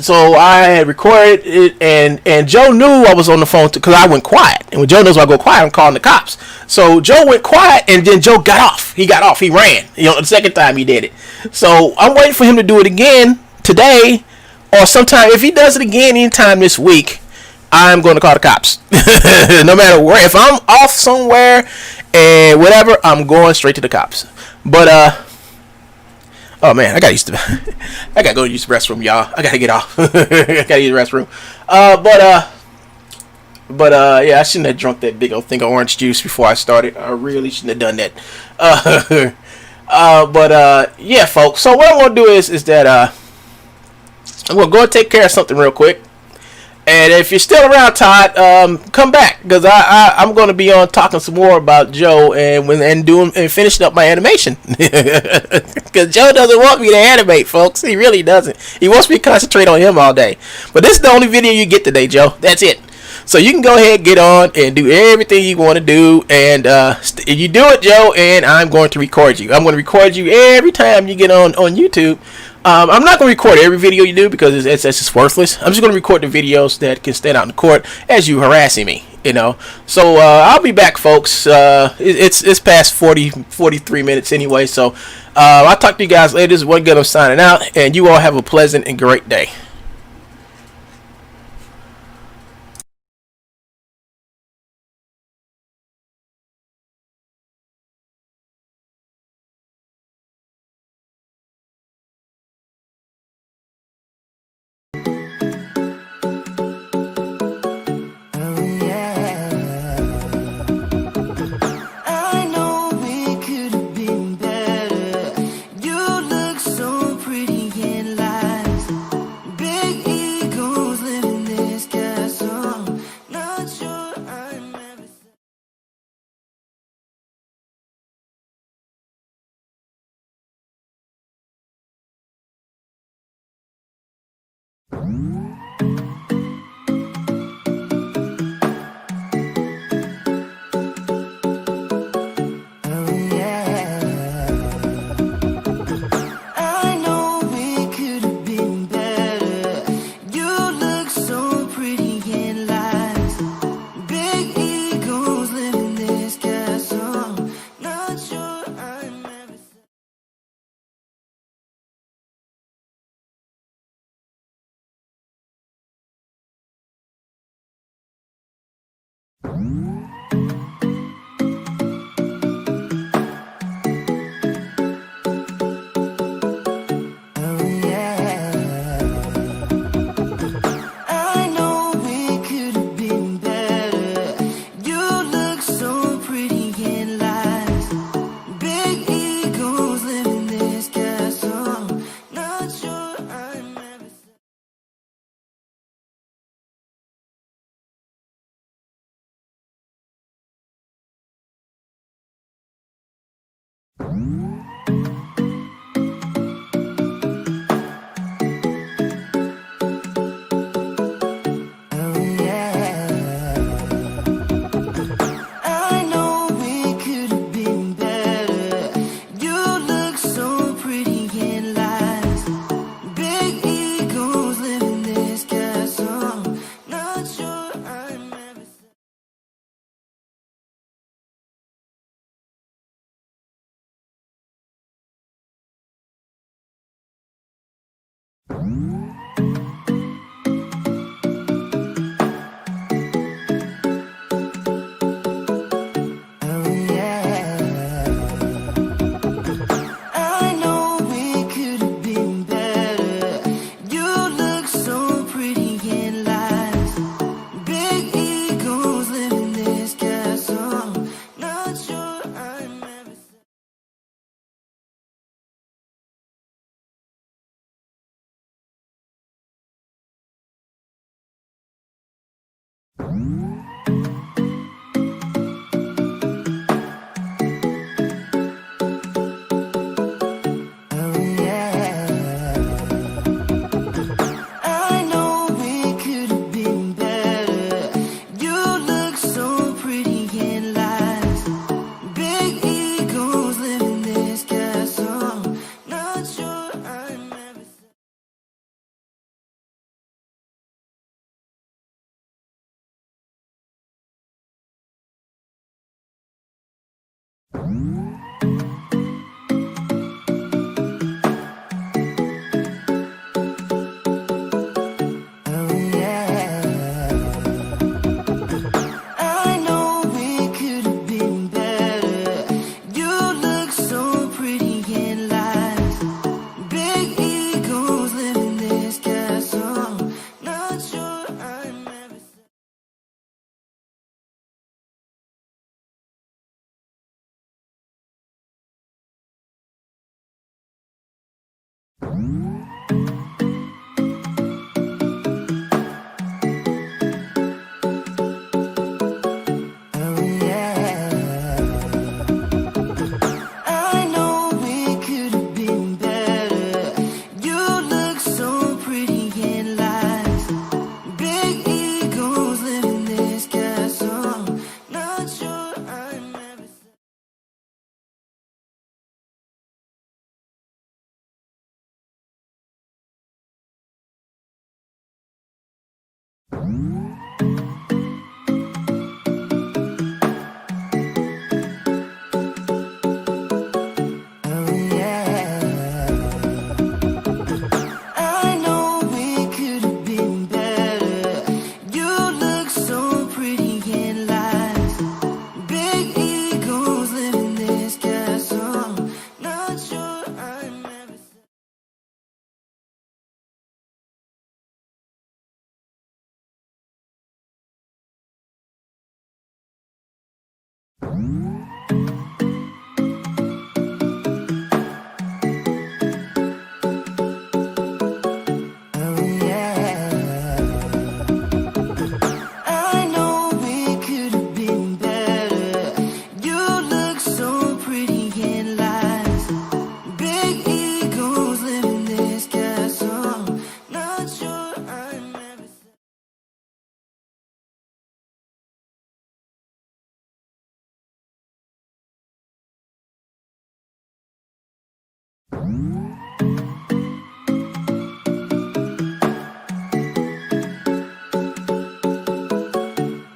So I had recorded it, and Joe knew I was on the phone because I went quiet. And when Joe knows when I go quiet, I'm calling the cops. So Joe went quiet, and then Joe got off. He got off. He ran. You know, the second time he did it. So I'm waiting for him to do it again today, or sometime. If he does it again anytime this week, I'm going to call the cops. No matter where. If I'm off somewhere and whatever, I'm going straight to the cops. But oh man, I gotta use the I gotta go use the restroom, y'all. I gotta get off. I gotta use the restroom. Yeah, I shouldn't have drunk that big old thing of orange juice before I started. I really shouldn't have done that. Yeah, folks. So what I'm gonna do is that I'm gonna go and take care of something real quick. And if you're still around, Todd, come back because I'm going to be on talking some more about Joe and doing and finishing up my animation because Joe doesn't want me to animate, folks. He really doesn't. He wants me to concentrate on him all day. But this is the only video you get today, Joe. That's it. So you can go ahead, get on, and do everything you want to do. And you do it, Joe, and I'm going to record you. I'm going to record you every time you get on YouTube. I'm not going to record every video you do because it's just worthless. I'm just going to record the videos that can stand out in the court as you harassing me, you know. So I'll be back, folks. It's past 43 minutes anyway. So I'll talk to you guys later. This is One Good. I'm signing out, and you all have a pleasant and great day. Oh yeah. I know it could have been better. You look so pretty in lies. Big egos live in this castle. Not sure I'm ever. Oh yeah. I know it could have been better. You look so pretty in lies. Big egos live in this castle. Not sure I'm ever. Oh yeah. I know it could have been better. You look so pretty in lies. Big egos live in this castle. Not sure I'm ever. Oh yeah. I know it could have been better. You look so pretty in lies. Big egos live in this castle. Not sure I'm ever. Oh yeah. I know it could have been better. You look so pretty in lies. Big egos live in this castle. Not sure I'm ever. Oh yeah. I know it could have been better. You look so pretty in lies. Big egos live in this castle. Not sure I'm ever. Oh yeah. I know it could have been better. You look so pretty in lies. Big egos live in this castle. Not sure I'm ever. Oh yeah. I know it could have been better. You look so pretty in lies. Big egos live in this castle. Not sure I'm ever.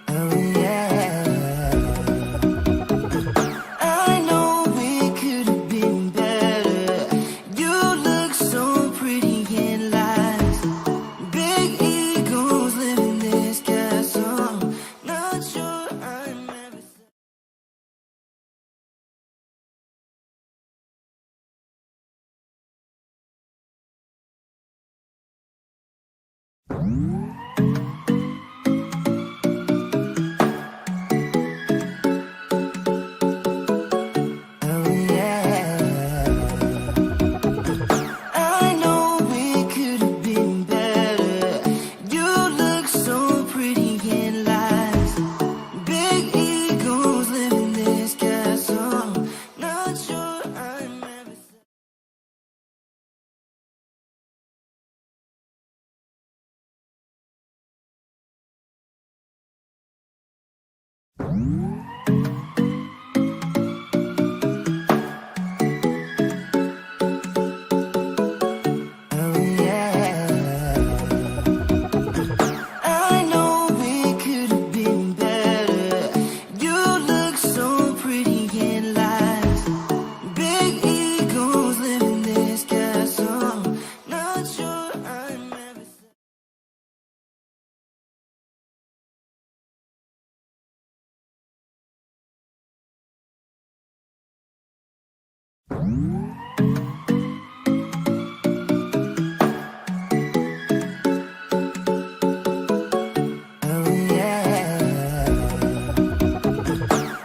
Oh yeah. I know it could have been better. You look so pretty in lies. Big egos live in this castle. Not sure I'm ever. Oh yeah. I know it could have been better. You look so pretty in lies. Big egos live in this castle. Not sure I'm ever. Oh yeah. I know it could have been better. You look so pretty in lies. Big egos live in this castle. Not sure I'm ever. Oh yeah.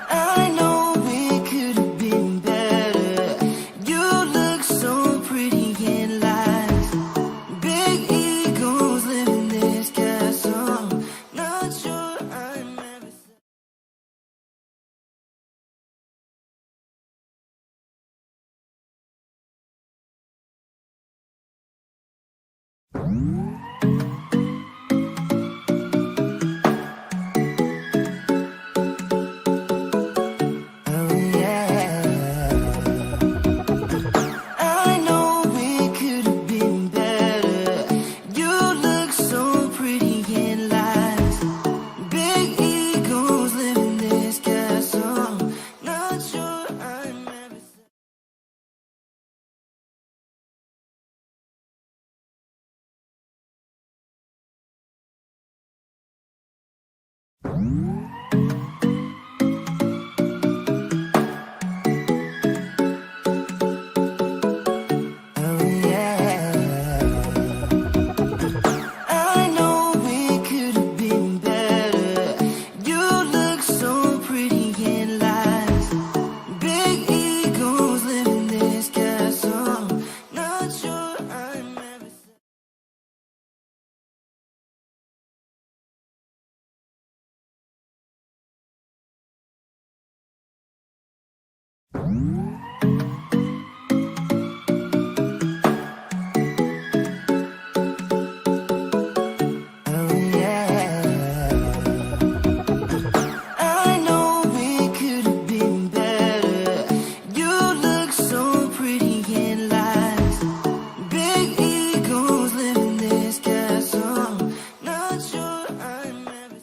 I know it could have been better. You look so pretty in lies. Big egos live in this castle. Not sure I'm ever. Oh yeah. I know it could have been better. You look so pretty in lies. Big egos live in this castle. Not sure I'm ever. I know we could have been better. You look so pretty in lies. Big egos live in this castle. Not sure I'm ever.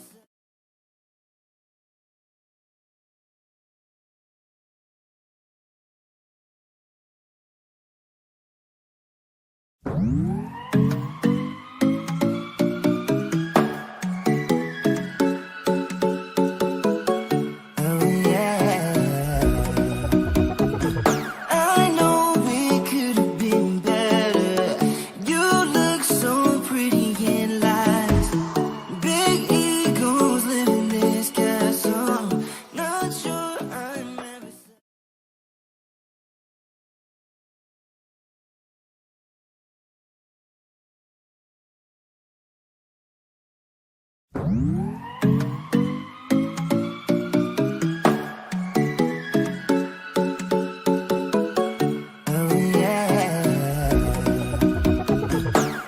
I know we could have been better. You look so pretty in lies. Big egos live in this castle. Not sure I'm ever.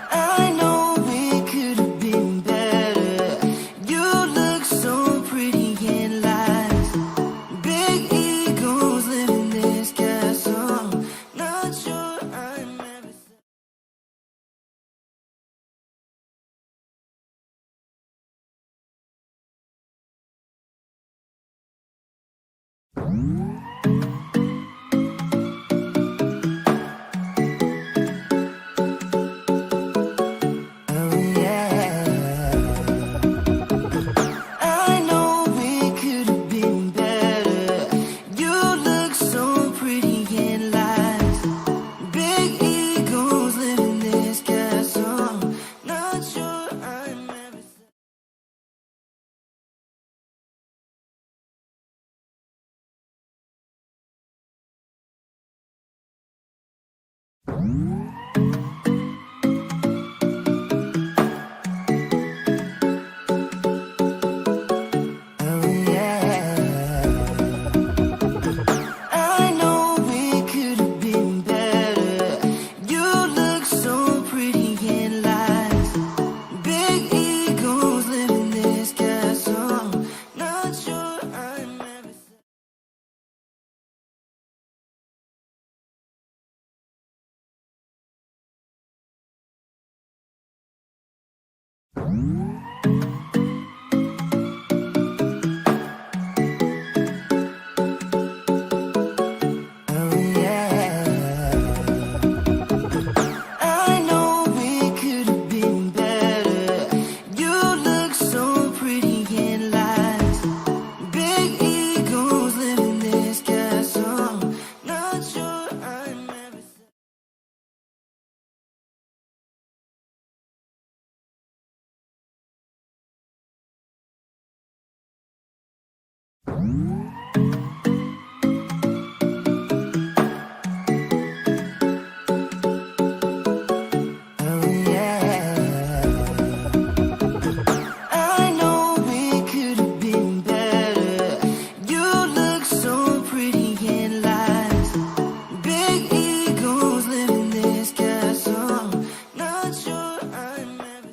I know we could have been better. You look so pretty in lies. Big egos live in this castle. Not sure I'm ever. I know we could have been better. You look so pretty in lies. Big egos live in this castle. Not sure I'm ever. I know we could have been better. You look so pretty in lies. Big egos live in this castle. Not sure I'm ever.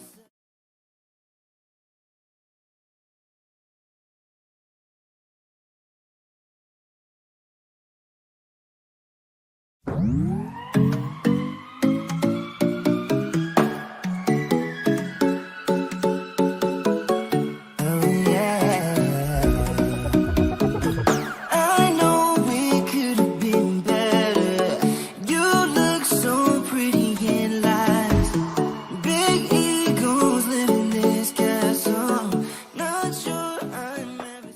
I know we could have been better. You look so pretty in lies. Big egos live in this castle. Not sure I'm ever.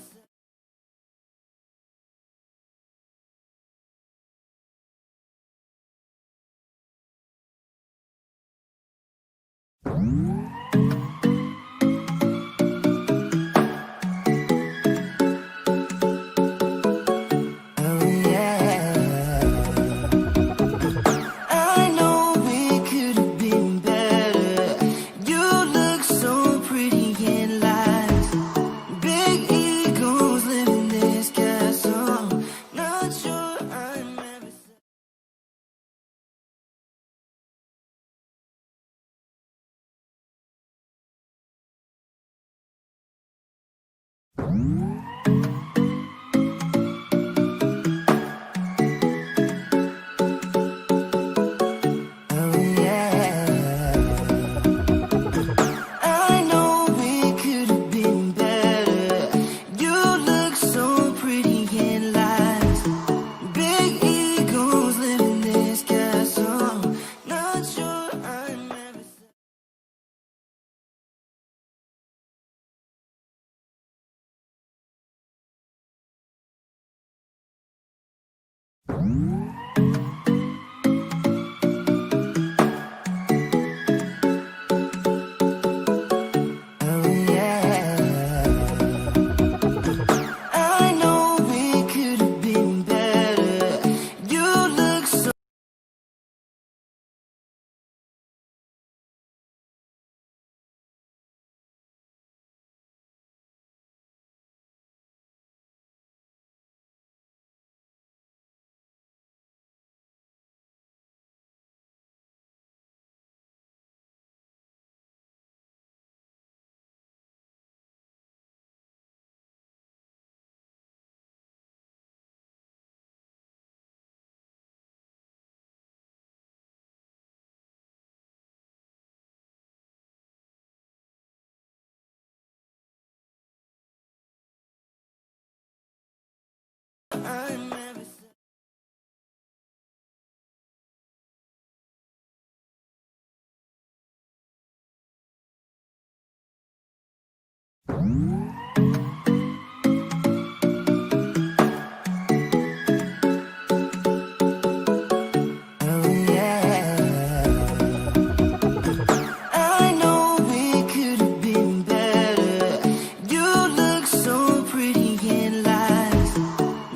I know it could have been better. You look so pretty in lies.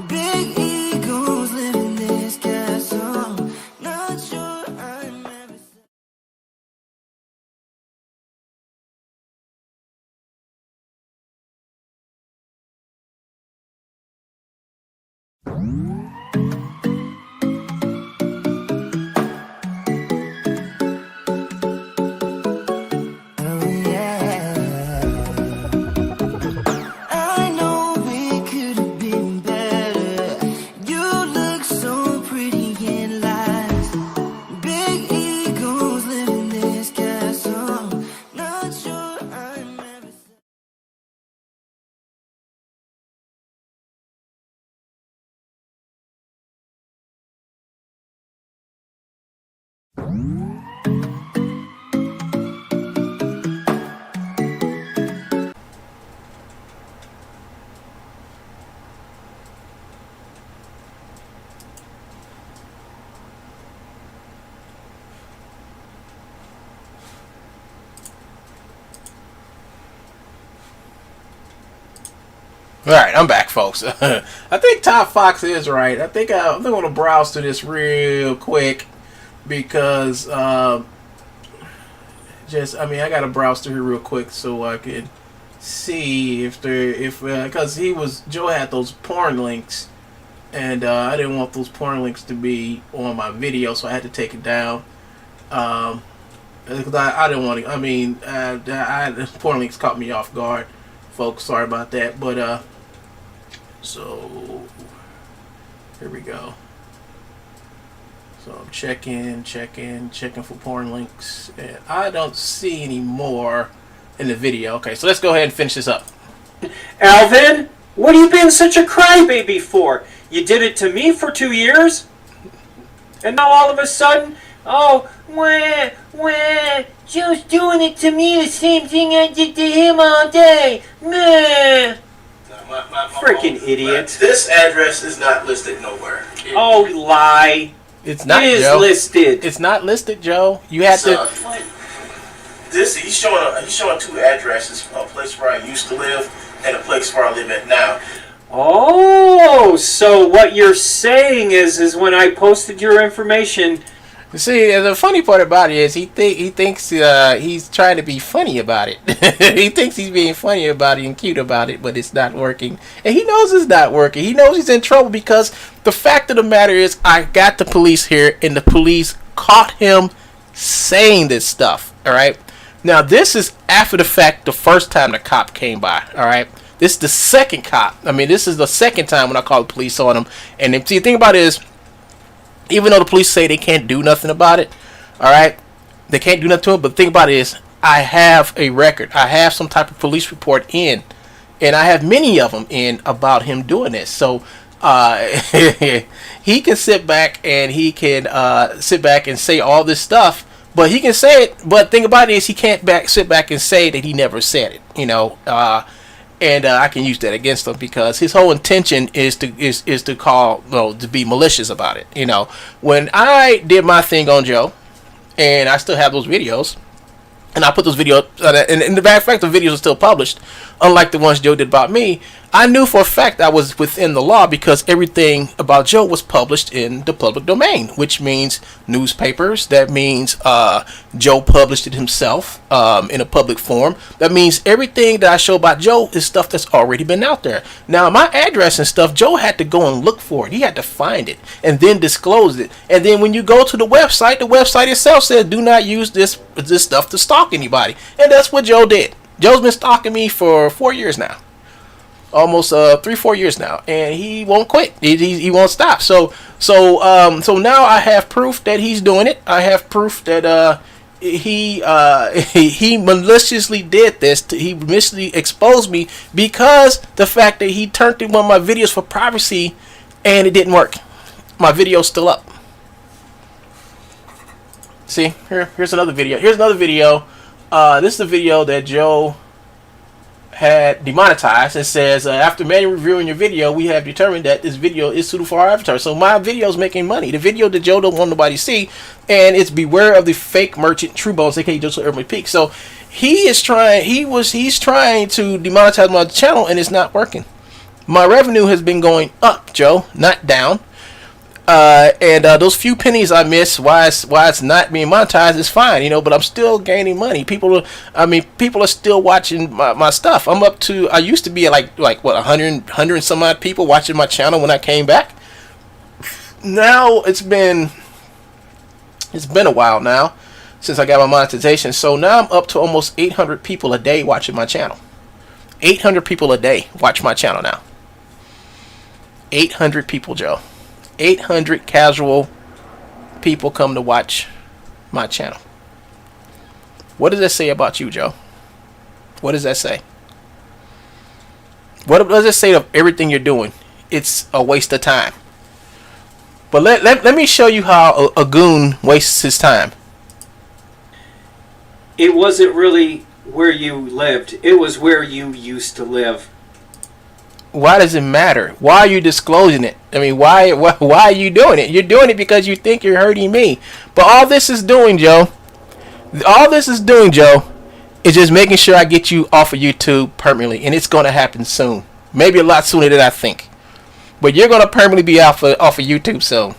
Big egos live in this castle. Not sure I'm ever. Oh yeah. I know it could have been better. You look so pretty in lies. Big egos live in this castle. Not sure I'm ever. All right, I'm back, folks. I think Top Fox is right. I think I'm going to browse through this real quick because I got to browse through here real quick so I can see because Joe had those porn links, and I didn't want those porn links to be on my video, so I had to take it down. Because I didn't want to. The porn links caught me off guard, folks. Sorry about that, but so here we go. So I'm checking for porn links, and I don't see any more in the video. Okay, so let's go ahead and finish this up. Alvin, what have you been such a crybaby for? You did it to me for 2 years, and now all of a sudden, oh, Joe's doing it to me the same thing I did to him all day. Meh. Freaking idiot. This address is not listed nowhere. Oh, lie. It's not, It is Joe. listed. It's not listed, Joe. You had to. He's showing two addresses: a place where I used to live and a place where I live at now. Oh, so what you're saying is when I posted your information. See, the funny part about it is he thinks he's trying to be funny about it. He thinks he's being funny about it and cute about it, but it's not working. And he knows it's not working. He knows he's in trouble because the fact of the matter is I got the police here, and the police caught him saying this stuff. All right. Now, this is after the fact, the first time the cop came by. All right. This is the second cop. This is the second time when I called the police on him. And see, the thing about it is, even though the police say they can't do nothing about it, all right, they can't do nothing to it. But the thing about it is, I have a record. I have some type of police report in, and I have many of them in about him doing this. So he can sit back and say all this stuff, but he can say it. But the thing about it is, he can't sit back and say that he never said it. And I can use that against him because his whole intention is to call, to be malicious about it. When I did my thing on Joe, and I still have those videos, and I put those videos, and in the fact the videos are still published, unlike the ones Joe did about me. I knew for a fact I was within the law because everything about Joe was published in the public domain, which means newspapers. That means Joe published it himself in a public form. That means everything that I show about Joe is stuff that's already been out there. Now, my address and stuff, Joe had to go and look for it. He had to find it and then disclose it. And then when you go to the website itself says do not use this stuff to stalk anybody. And that's what Joe did. Joe's been stalking me for 4 years now. Almost 3-4 years now, and he won't quit. He won't stop. So now I have proof that he's doing it. I have proof that he maliciously did this. He maliciously exposed me because the fact that he turned in one of my videos for privacy, and it didn't work. My video's still up. See, here's another video. Here's another video. This is the video that Joe had demonetized. It says, after manually reviewing your video, we have determined that this video is suitable for our avatar. So my video is making money. The video that Joe don't want nobody to see, and it's beware of the fake merchant True Bones, aka Joseph Urban Peak. So he's trying to demonetize my channel, and it's not working. My revenue has been going up, Joe, not down. And those few pennies I miss, why it's not being monetized is fine, but I'm still gaining money. People are still watching my stuff. I'm up to, I used to be at like what, 100 and some odd people watching my channel when I came back. Now it's been a while now since I got my monetization. So now I'm up to almost 800 people a day watching my channel. 800 people a day watch my channel now. 800 people, Joe. 800 casual people come to watch my channel. What does that say about you, Joe? What does that say? What does it say of everything you're doing? It's a waste of time. But let me show you how a goon wastes his time. It wasn't really where you lived. It was where you used to live. Why does it matter? Why are you disclosing it? I mean, why are you doing it? You're doing it because you think you're hurting me. But all this is doing, Joe, is just making sure I get you off of YouTube permanently. And it's going to happen soon. Maybe a lot sooner than I think. But you're going to permanently be off of YouTube soon.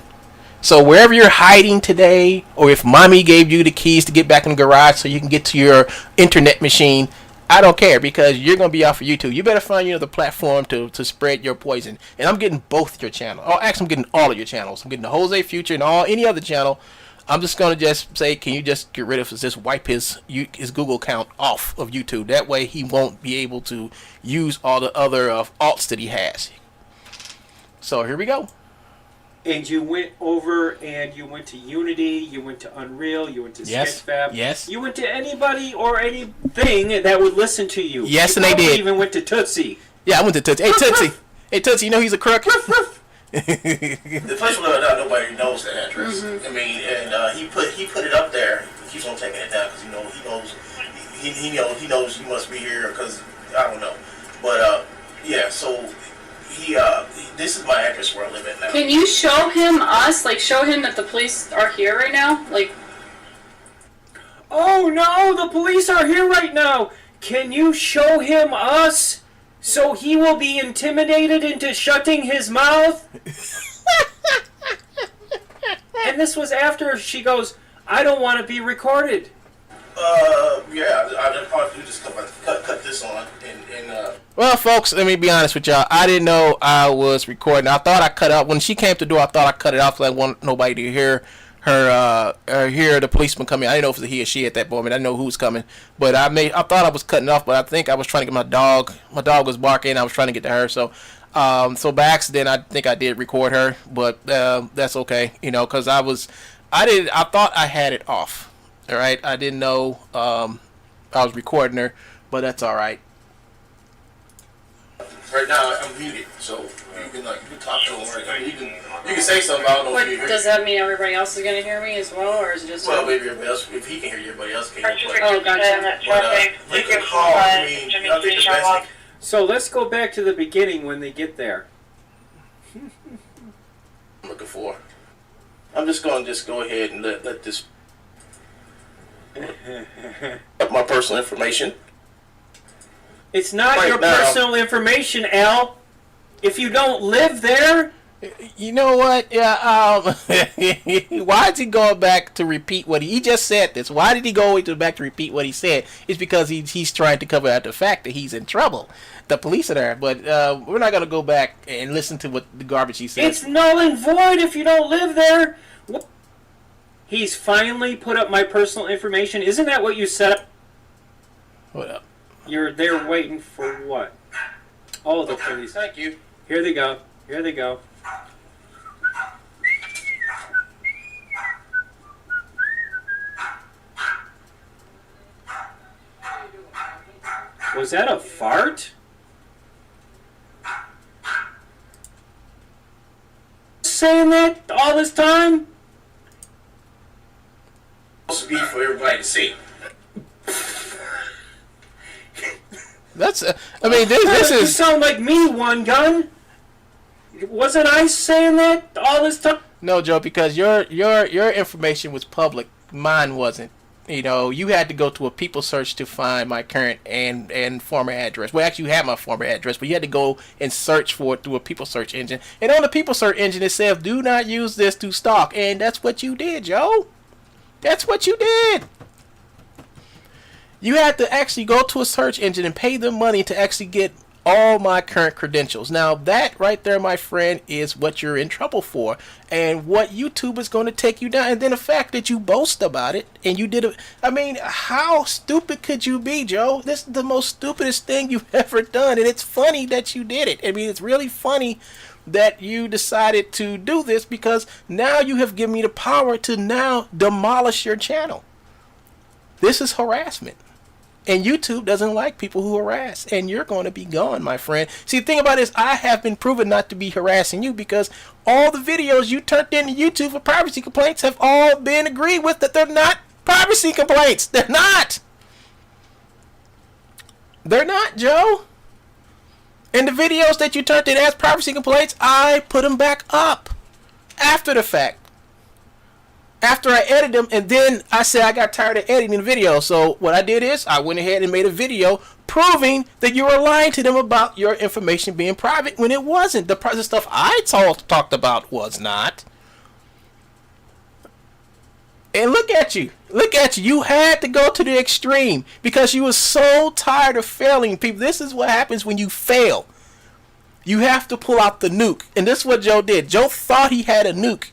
So wherever you're hiding today, or if mommy gave you the keys to get back in the garage so you can get to your internet machine, I don't care, because you're going to be off of YouTube. You better find the platform to spread your poison. And I'm getting both your channels. Oh, actually, I'm getting all of your channels. I'm getting the Jose Future and any other channel. I'm just going to just say, can you just get rid of, just wipe his Google account off of YouTube. That way he won't be able to use all the other alts that he has. So here we go. And you went over and you went to Unity, you went to Unreal, you went to Sketchfab. Yes. You went to anybody or anything that would listen to you. Yes, you and they did. Even went to Tootsie. Yeah, I went to Tootsie. Hey, Tootsie. Hey, Tootsie, you know he's a crook? The place where nobody knows the address. Mm-hmm. I mean, and he put it up there. He keeps on taking it down because he knows you must be here, because I don't know. But yeah, so this is my address where I live at now. Can you show him us? Like, show him that the police are here right now? Like, oh no, the police are here right now. Can you show him us so he will be intimidated into shutting his mouth? And this was after she goes, I don't want to be recorded. Yeah, I'd probably just cut this on and Well, folks, let me be honest with y'all. I didn't know I was recording. I thought I cut out when she came to the door. I thought I cut it off because I want nobody to hear her hear the policeman coming. I didn't know if it was he or she at that moment. I didn't know who was coming, but I thought I was cutting off, but I think I was trying to get my dog. My dog was barking. I was trying to get to her, so by accident, I think I did record her, but that's okay, because I thought I had it off. All right, I didn't know I was recording her, but that's all right. Right now I'm muted, so you can talk to him. Right? You can say something. I don't know if you hear. Does that mean everybody else is going to hear me as well, or is it just? Well, maybe everybody else, if he can hear you, everybody else can hear you. Oh, gotcha. But you can call. I think the best thing. So let's go back to the beginning when they get there. I'm looking for. I'm just going to go ahead and let this. My personal information. It's not right your now. Personal information, Al. If you don't live there. You know what? Yeah. Why is he going back to repeat what he just said? This. Why did he go back to repeat what he said? It's because he's trying to cover up the fact that he's in trouble. The police are there, but we're not gonna go back and listen to what the garbage he said. It's null and void if you don't live there. He's finally put up my personal information. Isn't that what you said? What up? You're there waiting for what? Oh, the police. Thank you. Here they go. Here they go. Was that a fart? Saying that all this time? It's supposed to be for everybody to see. That's. I mean, this You is. sound like me, One Gun. Wasn't I saying that all this time? No, Joe, because your information was public. Mine wasn't. You know, you had to go to a people search to find my current and former address. Well, actually, you had my former address, but you had to go and search for it through a people search engine. And on the people search engine, it says, do not use this to stalk. And that's what you did, Joe. That's what you did. You had to actually go to a search engine and pay them money to actually get all my current credentials. Now, that right there, my friend, is what you're in trouble for. And what YouTube is going to take you down. And then the fact that you boast about it and you did it. I mean, how stupid could you be, Joe? This is the most stupidest thing you've ever done. And it's funny that you did it. I mean, it's really funny that you decided to do this because now you have given me the power to now demolish your channel. This is harassment. And YouTube doesn't like people who harass. And you're going to be gone, my friend. See, the thing about it is I have been proven not to be harassing you because all the videos you turned into YouTube for privacy complaints have all been agreed with that they're not privacy complaints. They're not. They're not, Joe. And the videos that you turned in as privacy complaints, I put them back up after the fact. After I edited them, and then I said I got tired of editing the video. So what I did is I went ahead and made a video proving that you were lying to them about your information being private when it wasn't. The stuff I talked about was not. And look at you. Look at you. You had to go to the extreme because you were so tired of failing people. This is what happens when you fail. You have to pull out the nuke. And this is what Joe did. Joe thought he had a nuke.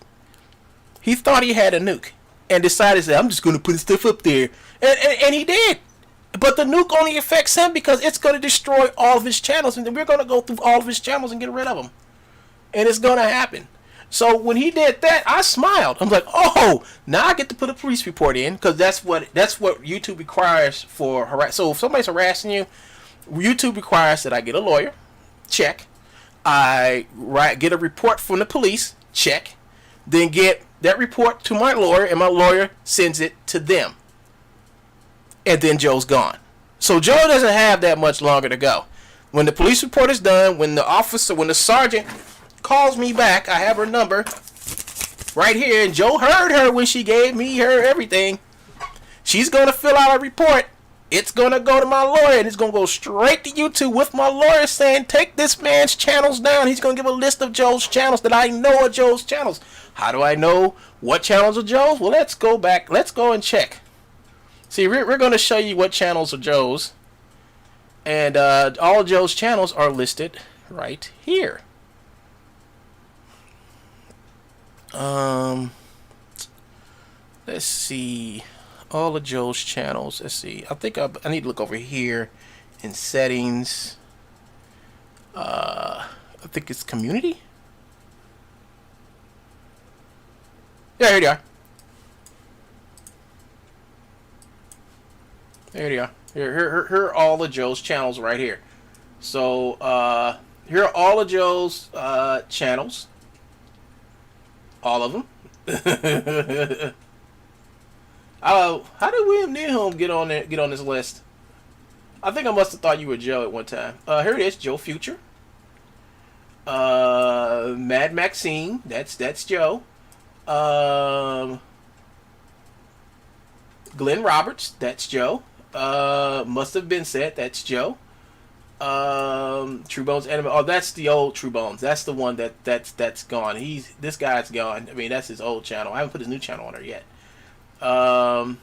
He thought he had a nuke and decided that I'm just going to put stuff up there. And he did. But the nuke only affects him because it's going to destroy all of his channels. And then we're going to go through all of his channels and get rid of them. And it's going to happen. So when he did that, I smiled. I'm like, oh, now I get to put a police report in because that's what YouTube requires for harass. So if somebody's harassing you, YouTube requires that I get a lawyer. Check. I get a report from the police. Check. Then get that report to my lawyer, and my lawyer sends it to them. And then Joe's gone. So Joe doesn't have that much longer to go. When the police report is done, when the sergeant calls me back, I have her number right here, and Joe heard her when she gave me her everything. She's going to fill out a report. It's going to go to my lawyer, and it's going to go straight to YouTube with my lawyer saying, take this man's channels down. He's going to give a list of Joe's channels that I know are Joe's channels. How do I know what channels are Joe's? Well, let's go back. Let's go and check. See, we're going to show you what channels are Joe's. And all Joe's channels are listed right here. Let's see. All of Joe's channels. Let's see. I think I need to look over here in settings. I think it's community. Yeah, here they are. There they are. Here are all of Joe's channels right here. So here are all of Joe's channels. All of them. How did William Needham get on this list? I think I must have thought you were Joe at one time. Here it is, Joe Future. Mad Maxine, that's Joe. Glenn Roberts, that's Joe. Must have been said, that's Joe. True Bones Anime. Oh, that's the old True Bones. That's the one that's gone. This guy's gone. I mean, that's his old channel. I haven't put his new channel on there yet. I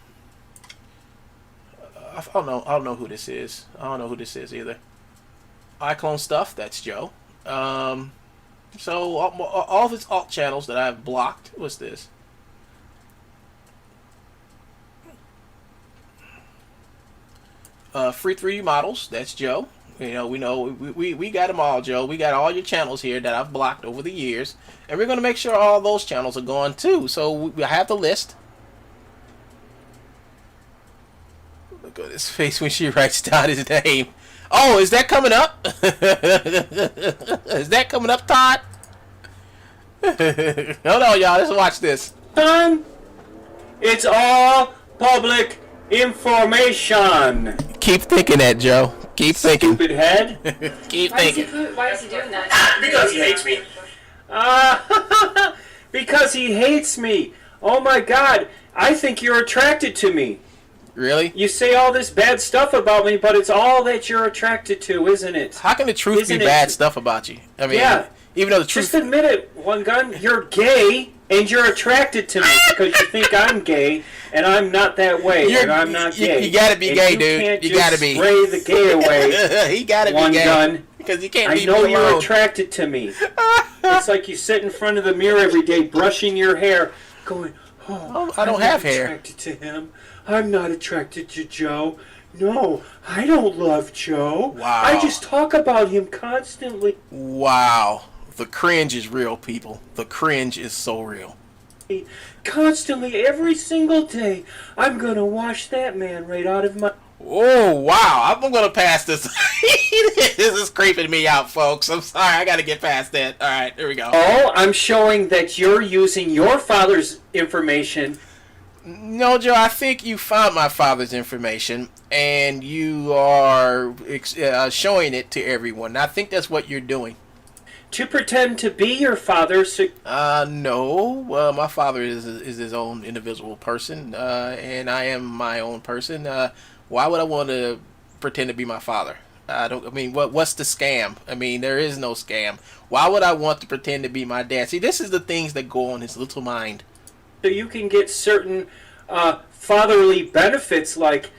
don't know who this is. I don't know who this is either. iClone Stuff, that's Joe. So all of his alt channels that I've blocked. What's this? Free 3D models, that's Joe. You know, we got them all, Joe. We got all your channels here that I've blocked over the years, and we're gonna make sure all those channels are gone too. So we have the list. Look at his face when she writes down his name. Oh, is that coming up? Is that coming up, Todd? Hold on, y'all. Let's watch this. It's all public information. Keep thinking that, Joe. Keep thinking. Stupid head. Keep Why is thinking. he doing that? Because he hates me. Because he hates me. Oh my God. I think you're attracted to me. Really? You say all this bad stuff about me, but it's all that you're attracted to, isn't it? How can the truth Isn't be it? bad stuff about you? I mean, Yeah. even though the truth. Just admit it, One Gun. You're gay, and you're attracted to me because you think I'm gay, and I'm not that way, and I'm not gay. You gotta be And gay, you dude. Can't You just gotta be. spray the gay away. He gotta be One gay. Gun. Because you can't I leave know me you're alone. attracted to me. It's like you sit in front of the mirror every day, brushing your hair, going, "Oh, I don't I'm have not hair." attracted to him. I'm not attracted to Joe. No, I don't love Joe. Wow. I just talk about him constantly." Wow. The cringe is real, people. The cringe is so real. Constantly, every single day, I'm gonna wash that man right out of my. Oh, wow. I'm going to pass this. This is creeping me out, folks. I'm sorry. I got to get past that. All right, here we go. Oh, I'm showing that you're using your father's information. No, Joe, I think you found my father's information, and you are showing it to everyone. I think that's what you're doing. To pretend to be your father. So No. My father is his own individual person, and I am my own person. Why would I want to pretend to be my father? I mean, what's the scam? I mean, there is no scam. Why would I want to pretend to be my dad? See, this is the things that go on his little mind. you can get certain fatherly benefits, like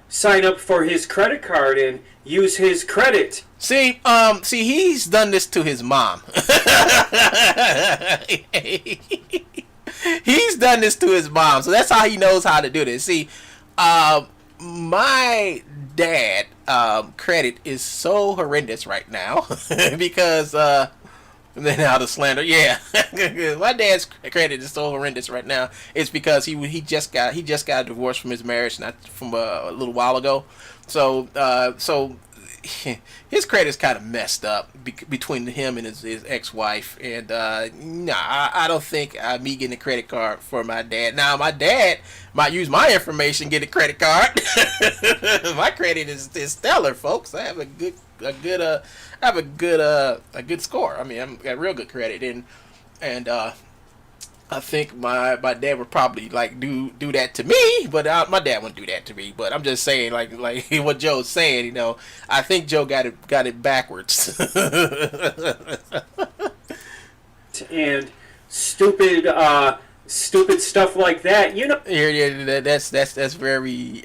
sign up for his credit card and use his credit. See, he's done this to his mom. He's done this to his mom, so that's how he knows how to do this. See, my dad credit is so horrendous right now because now the slander, yeah. My dad's credit is so horrendous right now. It's because he just got divorced from his marriage not from a little while ago, so his credit's kind of messed up between him and his ex-wife, and I don't think me getting a credit card for my dad. Now my dad might use my information, get a credit card. My credit is stellar, folks. I have a good score. I mean, I've got real good credit, and I think my dad would probably like do that to me, but my dad wouldn't do that to me. But I'm just saying, like what Joe's saying, you know, I think Joe got it backwards. And stupid stuff like that, you know. Yeah, that's very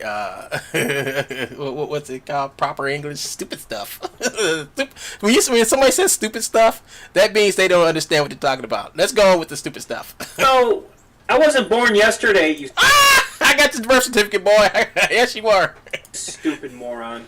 what's it called? Proper English? Stupid stuff. When somebody says stupid stuff, that means they don't understand what they're talking about. Let's go on with the stupid stuff. No, I wasn't born yesterday, you I got the birth certificate, boy. Yes, you were. stupid moron.